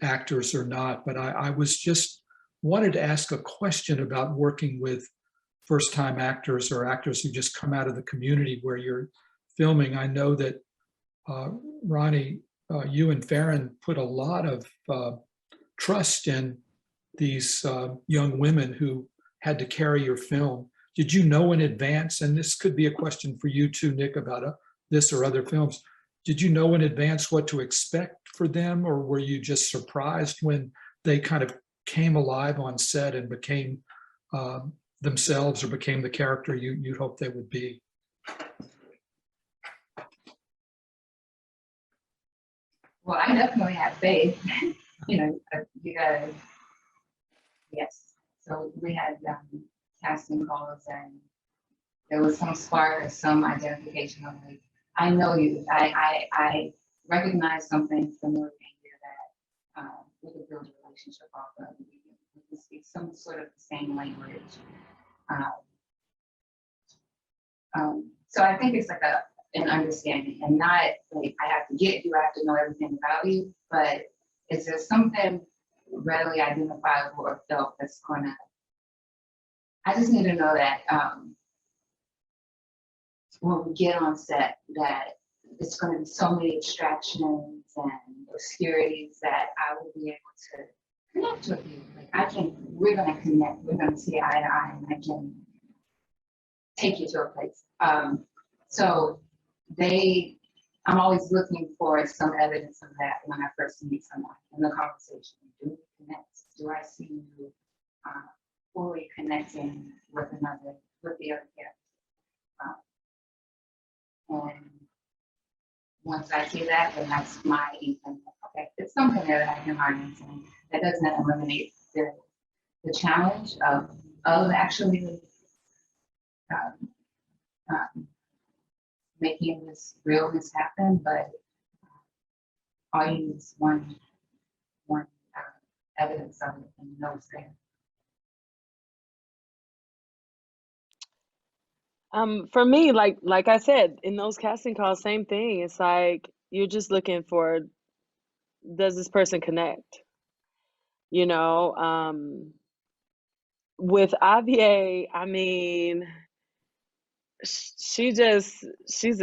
actors or not, but I was just wanted to ask a question about working with first-time actors or actors who just come out of the community where you're filming. I know that Roni, you and Faren put a lot of trust in these young women who had to carry your film. Did you know in advance, and this could be a question for you too, Nick, about this or other films, did you know in advance what to expect for them, or were you just surprised when they kind of came alive on set and became themselves or became the character you hoped they would be? Well, I definitely have faith. You know, you gotta, yes. So we had casting calls, and there was some spark, some identification of like, I know you. I recognize something familiar here that we could build a relationship off of. We can speak some sort of the same language. So I think it's like an understanding, and not like I have to get you, I have to know everything about you, but is there something readily identifiable or felt that's gonna, I just need to know that when we get on set, that it's going to be so many abstractions and obscurities that I will be able to connect with you. Like we're going to connect, we're going to see eye to eye, and I can take you to a place. So I'm always looking for some evidence of that when I first meet someone in the conversation. Do we connect? Do I see you fully connecting with the other character? And once I see that, then that's my inkling. Okay, it's something there that I can harness, and that doesn't eliminate the challenge of actually making this realness happen. But all you need is one evidence of it, and you know it's there. For me, like I said, in those casting calls, same thing. It's like you're just looking for, does this person connect? You know, with Avie, I mean, she's a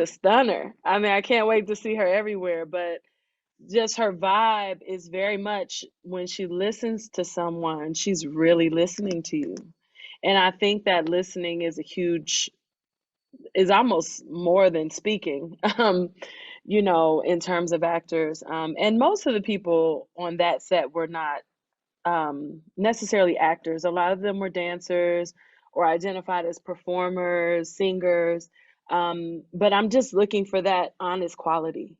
stunner. I mean, I can't wait to see her everywhere, but just her vibe is very much, when she listens to someone, she's really listening to you. And I think that listening is almost more than speaking, you know, in terms of actors. And most of the people on that set were not necessarily actors. A lot of them were dancers or identified as performers, singers. But I'm just looking for that honest quality,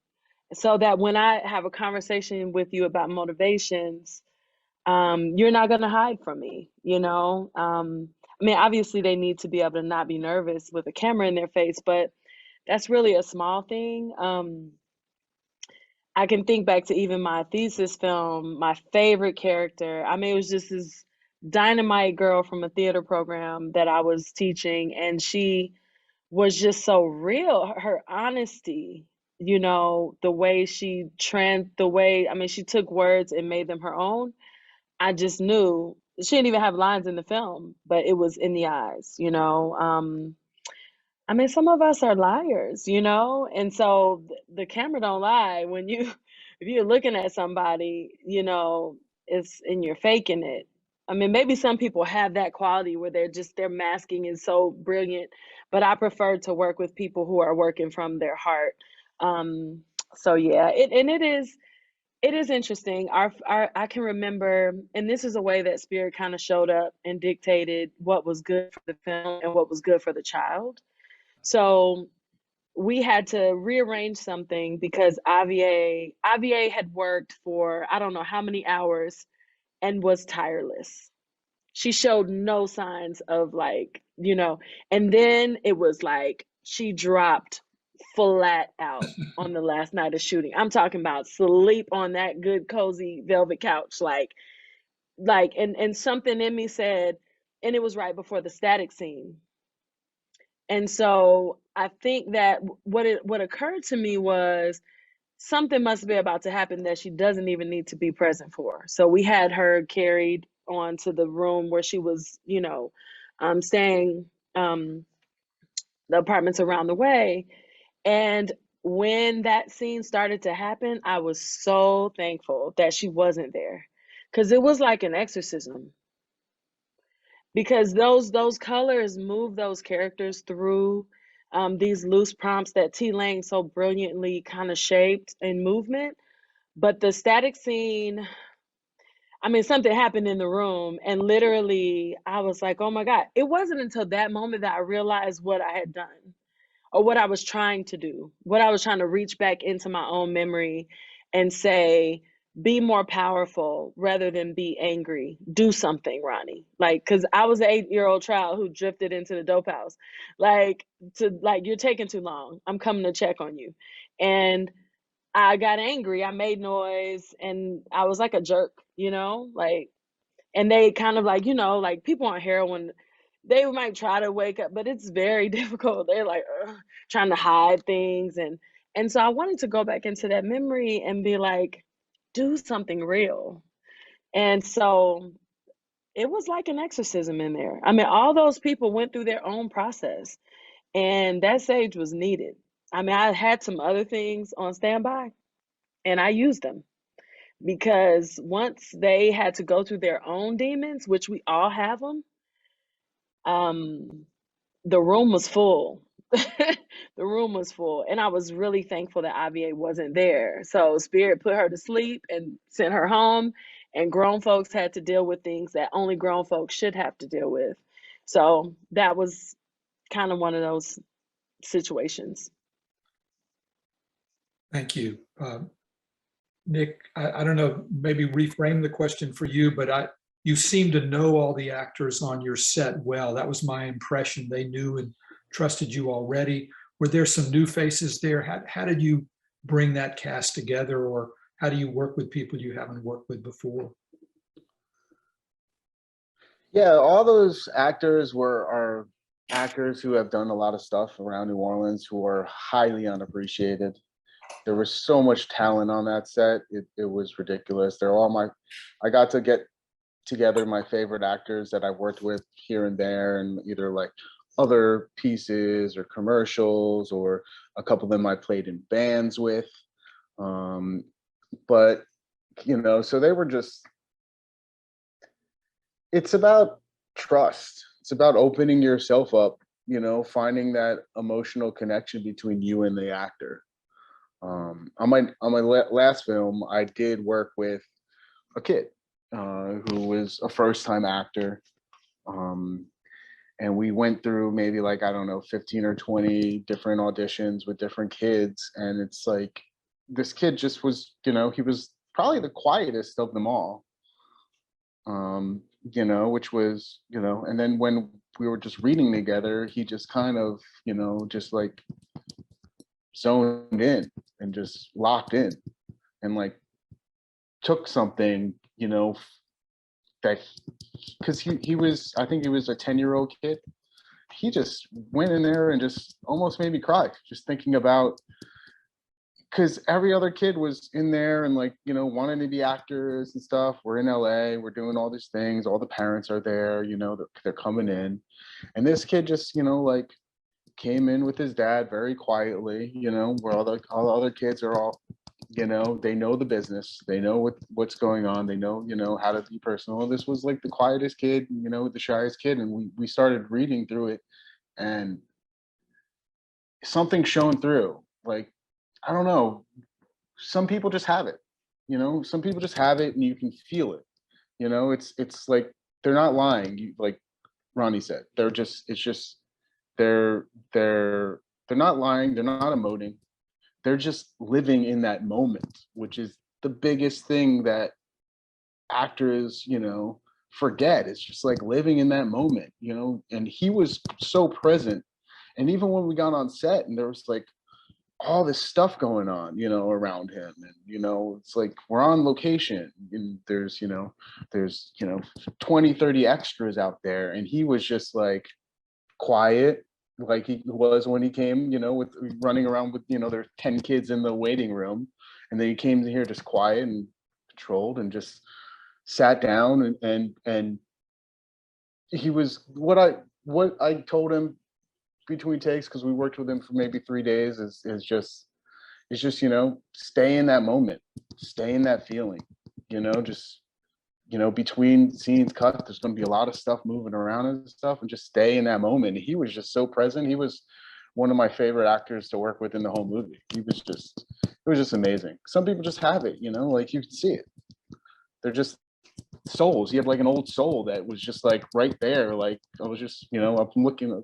so that when I have a conversation with you about motivations, you're not going to hide from me, you know? I mean, obviously they need to be able to not be nervous with a camera in their face, but that's really a small thing. I can think back to even my thesis film, my favorite character. I mean, it was just this dynamite girl from a theater program that I was teaching, and she was just so real. Her honesty, you know, the way she I mean, she took words and made them her own. I just knew she didn't even have lines in the film, but it was in the eyes, you know. I mean, some of us are liars, you know, and so the camera don't lie. When if you're looking at somebody, you know, and you're faking it. I mean, maybe some people have that quality where their masking is so brilliant, but I prefer to work with people who are working from their heart. So yeah, it is interesting. I can remember, and this is a way that spirit kind of showed up and dictated what was good for the film and what was good for the child. So we had to rearrange something because Avier had worked for I don't know how many hours and was tireless. She showed no signs of like, and then it was like she dropped flat out on the last night of shooting. I'm talking about sleep on that good cozy velvet couch, and something in me said, and it was right before the static scene. And so I think that what occurred to me was something must be about to happen that she doesn't even need to be present for. So we had her carried on to the room where she was, staying, the apartments around the way. And when that scene started to happen, I was so thankful that she wasn't there because it was like an exorcism. Because those colors move those characters through these loose prompts that T. Lang so brilliantly kind of shaped in movement. But the static scene, I mean, something happened in the room, and literally, I was like, oh my God. It wasn't until that moment that I realized what I had done or what I was trying to do, what I was trying to reach back into my own memory and say, be more powerful rather than be angry. Do something, Roni. Like, cause I was an 8-year-old child who drifted into the dope house. You're taking too long. I'm coming to check on you. And I got angry. I made noise and I was like a jerk, and they kind of like people on heroin, they might try to wake up, but it's very difficult. They're like trying to hide things. And so I wanted to go back into that memory and be like, do something real. And so it was like an exorcism in there. I mean, all those people went through their own process and that sage was needed. I mean, I had some other things on standby and I used them because once they had to go through their own demons, which we all have them, the room was full. The room was full. And I was really thankful that Avier wasn't there. So Spirit put her to sleep and sent her home. And grown folks had to deal with things that only grown folks should have to deal with. So that was kind of one of those situations. Thank you. Nick, I don't know, maybe reframe the question for you, but you seem to know all the actors on your set well. That was my impression. They knew and trusted you already. Were there some new faces there? How did you bring that cast together, or how do you work with people you haven't worked with before? Yeah, all those actors are actors who have done a lot of stuff around New Orleans who are highly unappreciated. There was so much talent on that set. It was ridiculous. I got to get together my favorite actors that I've worked with here and there, and either like other pieces or commercials, or a couple of them I played in bands with. But, so they were just, it's about trust. It's about opening yourself up, finding that emotional connection between you and the actor. On my last film, I did work with a kid who was a first-time actor. And we went through maybe 15 or 20 different auditions with different kids. And it's like, this kid just was, he was probably the quietest of them all. Which was, and then when we were just reading together, he just kind of, just like zoned in and just locked in and like took something, that, because he was, I think he was a 10-year-old kid. He just went in there and just almost made me cry, just thinking about, because every other kid was in there and wanting to be actors and stuff. We're in LA, we're doing all these things, all the parents are there, they're coming in. And this kid just, came in with his dad very quietly, where all the other kids are all, they know the business, they know what's going on, they know, how to be personal. This was like the quietest kid, the shyest kid. And we started reading through it and something shone through. Like, I don't know, some people just have it, some people just have it and you can feel it. It's like, they're not lying. Like Roni said, it's just, they're they're they're not lying, they're not emoting, they're just living in that moment, which is the biggest thing that actors, forget. It's just like living in that moment, and he was so present. And even when we got on set and there was like all this stuff going on, around him, and it's like we're on location and there's 20, 30 extras out there, and he was just like quiet, like he was when he came, with running around with, there's 10 kids in the waiting room, and then he came here just quiet and controlled and just sat down, and he was what I told him between takes, because we worked with him for maybe 3 days, is just stay in that moment, stay in that feeling, just between scenes cut, there's going to be a lot of stuff moving around and stuff, and just stay in that moment. He was just so present. He was one of my favorite actors to work with in the whole movie. It was just amazing. Some people just have it, like you can see it. They're just souls. He had like an old soul that was just like right there. Like I was just, I'm looking,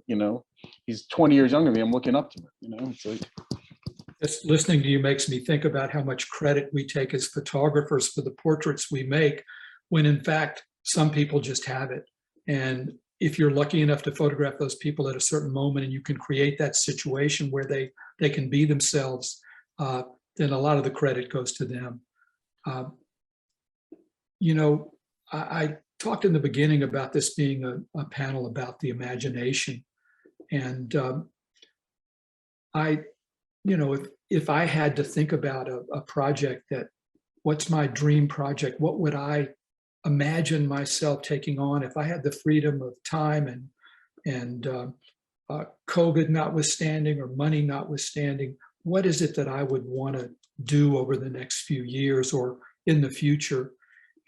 he's 20 years younger than me. I'm looking up to him, it's like. Just listening to you makes me think about how much credit we take as photographers for the portraits we make, when in fact, some people just have it. And if you're lucky enough to photograph those people at a certain moment and you can create that situation where they can be themselves, then a lot of the credit goes to them. I talked in the beginning about this being a panel about the imagination. And if I had to think about a project what's my dream project? What would I imagine myself taking on if I had the freedom of time and COVID notwithstanding or money notwithstanding? What is it that I would want to do over the next few years or in the future?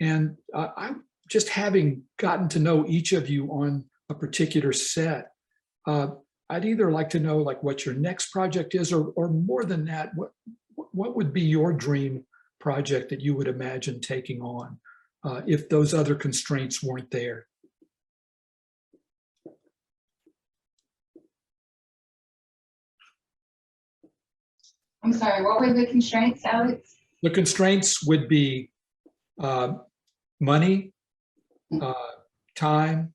And I'm just having gotten to know each of you on a particular set. I'd either like to know like what your next project is, or more than that, what would be your dream project that you would imagine taking on if those other constraints weren't there? I'm sorry, what were the constraints, Alex? The constraints would be money, time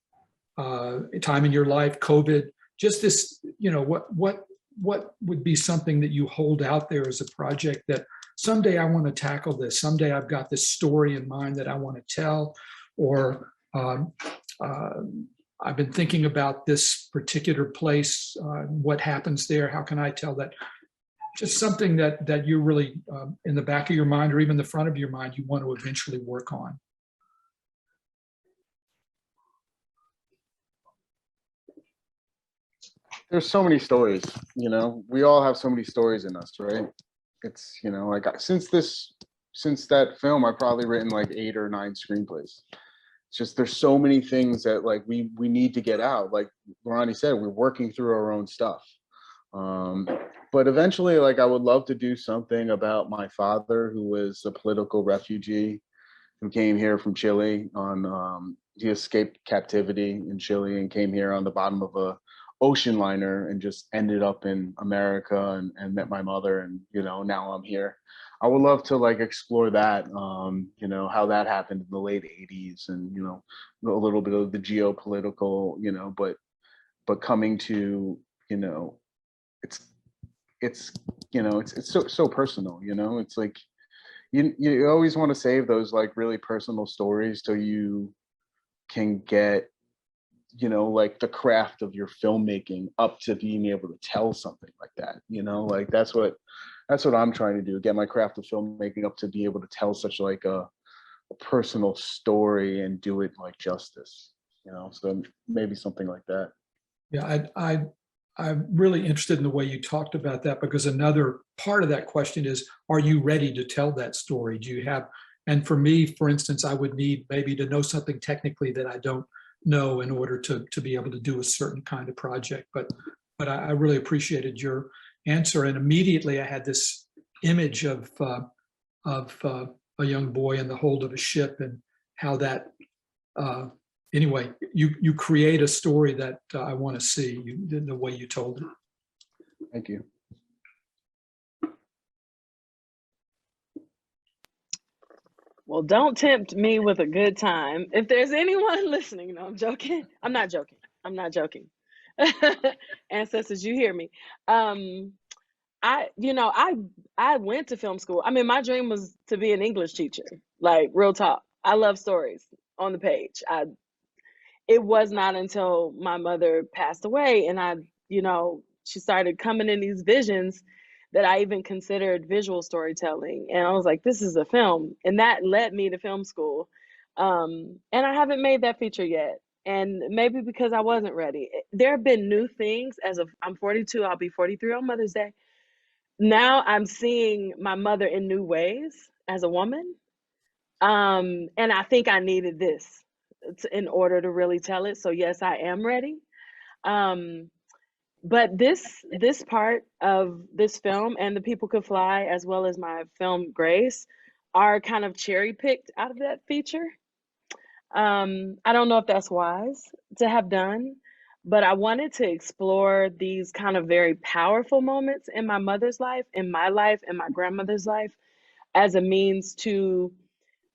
in your life, COVID, just this, what would be something that you hold out there as a project that someday I want to tackle this, someday I've got this story in mind that I want to tell, or I've been thinking about this particular place, what happens there, how can I tell that? Just something that you really, in the back of your mind or even the front of your mind, you want to eventually work on. There's so many stories, we all have so many stories in us, right? It's, like since that film, I've probably written like 8 or 9 screenplays. It's just, there's so many things that like we need to get out. Like Roni said, we're working through our own stuff. But eventually, like, I would love to do something about my father, who was a political refugee who came here from Chile he escaped captivity in Chile and came here on the bottom of a ocean liner and just ended up in America and met my mother, and now I'm here. I would love to like explore that, how that happened in the late 80s, and a little bit of the geopolitical, but coming to, it's so personal, it's like you always want to save those like really personal stories till you can get like the craft of your filmmaking up to being able to tell something like that, like that's what I'm trying to do, get my craft of filmmaking up to be able to tell such like a personal story and do it like justice, so maybe something like that. Yeah, I'm really interested in the way you talked about that, because another part of that question is, are you ready to tell that story? Do you have, and for me, for instance, I would need maybe to know something technically that I don't know in order to be able to do a certain kind of project. But I really appreciated your answer. And immediately I had this image of a young boy in the hold of a ship and how that anyway, you create a story that I want to see, the way you told it. Thank you. Well, don't tempt me with a good time. If there's anyone listening, no, I'm joking. I'm not joking. I'm not joking. Ancestors, you hear me. I went to film school. I mean, my dream was to be an English teacher, like real talk. I love stories on the page. It was not until my mother passed away and she started coming in these visions that I even considered visual storytelling. And I was like, this is a film. And that led me to film school. And I haven't made that feature yet. And maybe because I wasn't ready. There have been new things I'm 42, I'll be 43 on Mother's Day. Now I'm seeing my mother in new ways as a woman. And I think I needed this in order to really tell it. So yes, I am ready. But this part of this film and The People Could Fly, as well as my film Grace, are kind of cherry picked out of that feature. I don't know if that's wise to have done, but I wanted to explore these kind of very powerful moments in my mother's life, in my life, and my grandmother's life as a means to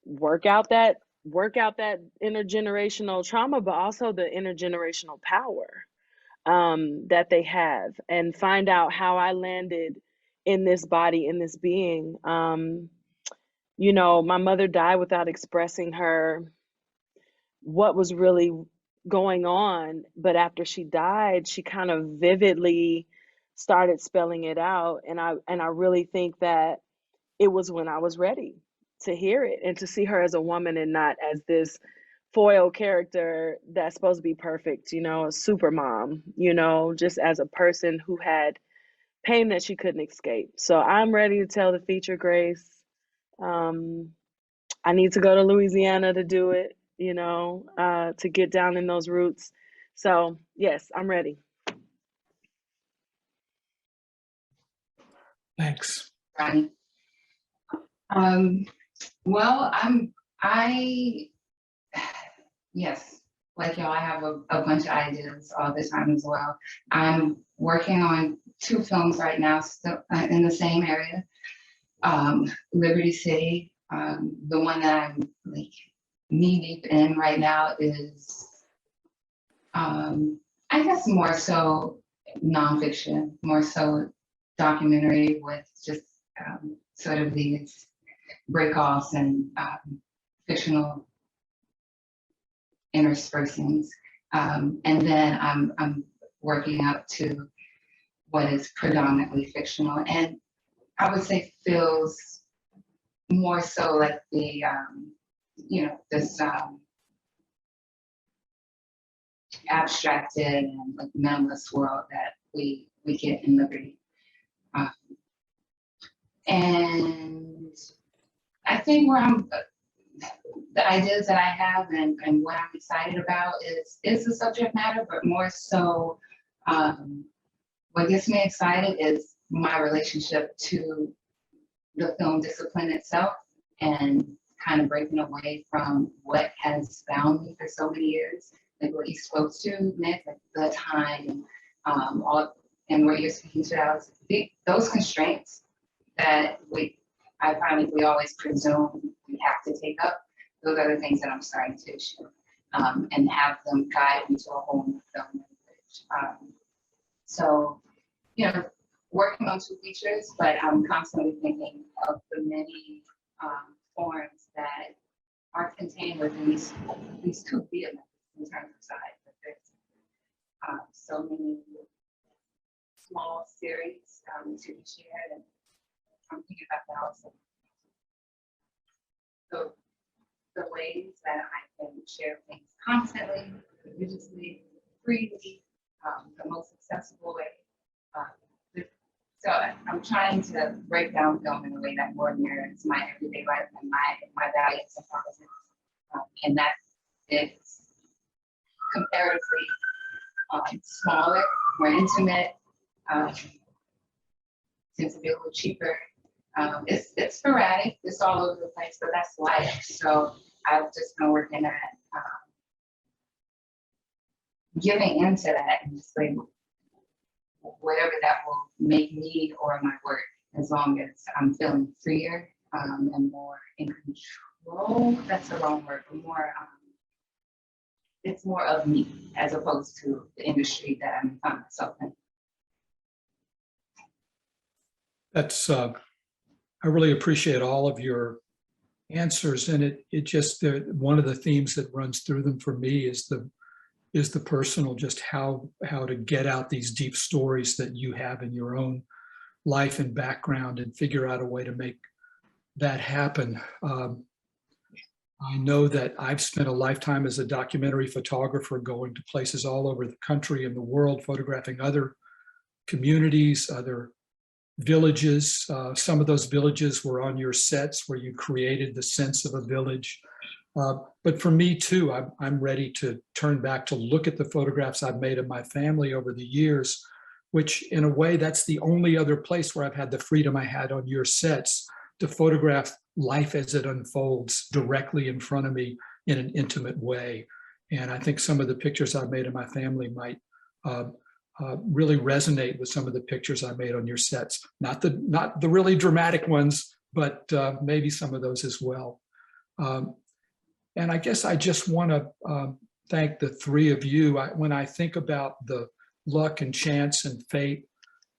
work out that intergenerational trauma, but also the intergenerational power that they have, and find out how I landed in this body, in this being. My mother died without expressing what was really going on, but after she died, she kind of vividly started spelling it out, and I really think that it was when I was ready to hear it and to see her as a woman and not as this foil character that's supposed to be perfect, a super mom, just as a person who had pain that she couldn't escape. So I'm ready to tell the feature, Grace. I need to go to Louisiana to do it, to get down in those roots. So yes, I'm ready. Thanks. Right. Well, yes, like y'all, I have a bunch of ideas all the time as well. I'm working on 2 films right now, still in the same area. Liberty City, the one that I'm like knee deep in right now is, I guess more so nonfiction, more so documentary with just sort of these breakoffs and fictional interspersings. And then I'm working up to what is predominantly fictional, and I would say feels more so like the, this abstracted and like minimalist world that we get in Liberty. And I think the ideas that I have and what I'm excited about is the subject matter, but more so what gets me excited is my relationship to the film discipline itself and kind of breaking away from what has bound me for so many years, like what you spoke to, Nick, like the time, and what you're speaking to, Alex, those constraints that I find like we always presume we have to take up. Those are the things that I'm starting to issue and have them guide me to a whole new film language. So, working on 2 features, but I'm constantly thinking of the many forms that are contained within these 2 themes in terms of size. There's so many small series to be shared, and I'm thinking about that also. So the ways that I can share things constantly, religiously, freely, the most accessible way. So I'm trying to break down film in a way that more mirrors my everyday life and my values and purposes. And that is comparatively smaller, more intimate, seems to be a little cheaper. It's sporadic, it's all over the place, but that's life. So I've just been working at giving into that and just like whatever that will make me or my work, as long as I'm feeling freer and more in control. That's the wrong word, but more, it's more of me as opposed to the industry that I'm found myself in. That's, I really appreciate all of your answers, and it just, one of the themes that runs through them for me is the personal, just how to get out these deep stories that you have in your own life and background and figure out a way to make that happen. I know that I've spent a lifetime as a documentary photographer going to places all over the country and the world, photographing other communities, other villages. Some of those villages were on your sets where you created the sense of a village. But for me too, I'm ready to turn back to look at the photographs I've made of my family over the years, which in a way, that's the only other place where I've had the freedom I had on your sets to photograph life as it unfolds directly in front of me in an intimate way. And I think some of the pictures I've made of my family might really resonate with some of the pictures I made on your sets. Not the really dramatic ones, but maybe some of those as well. And I guess I just want to thank the three of you. When I think about the luck and chance and fate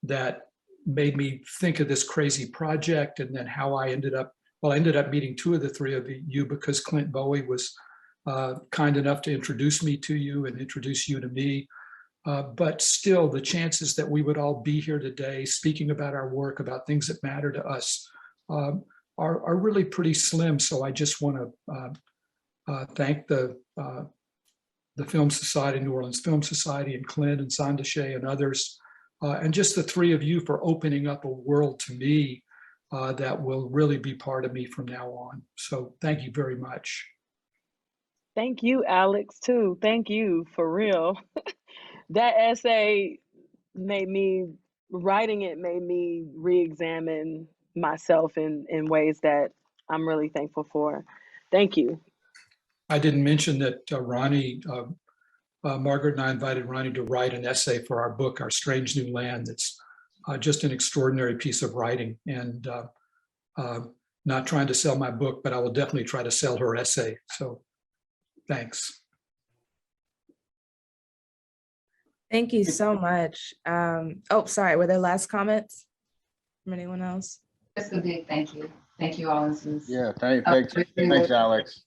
that made me think of this crazy project, and then how I ended up meeting two of the three of you because Clint Bowie was kind enough to introduce me to you and introduce you to me. But still, the chances that we would all be here today speaking about our work, about things that matter to us, are really pretty slim. So I just want to thank the Film Society, New Orleans Film Society, and Clint and Sandeshay and others, and just the three of you for opening up a world to me that will really be part of me from now on. So thank you very much. Thank you, Alex, too. Thank you, for real. That essay writing it made me re-examine myself in ways that I'm really thankful for. Thank you. I didn't mention that Roni, Margaret and I invited Roni to write an essay for our book, Our Strange New Land. It's just an extraordinary piece of writing, and not trying to sell my book, but I will definitely try to sell her essay. So thanks. Thank you so much. Oh, sorry, were there last comments from anyone else? Just a big thank you. Thank you all. Yeah, thanks, Alex.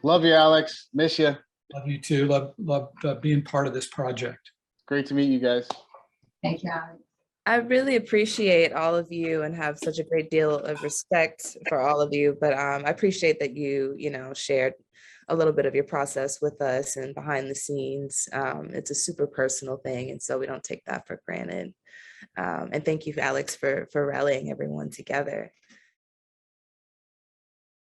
Love you, Alex. Miss you. Love you too. Love being part of this project. Great to meet you guys. Thank you, Alex. I really appreciate all of you and have such a great deal of respect for all of you, but I appreciate that you shared a little bit of your process with us and behind the scenes. It's a super personal thing, and so we don't take that for granted. And thank you, Alex, for rallying everyone together.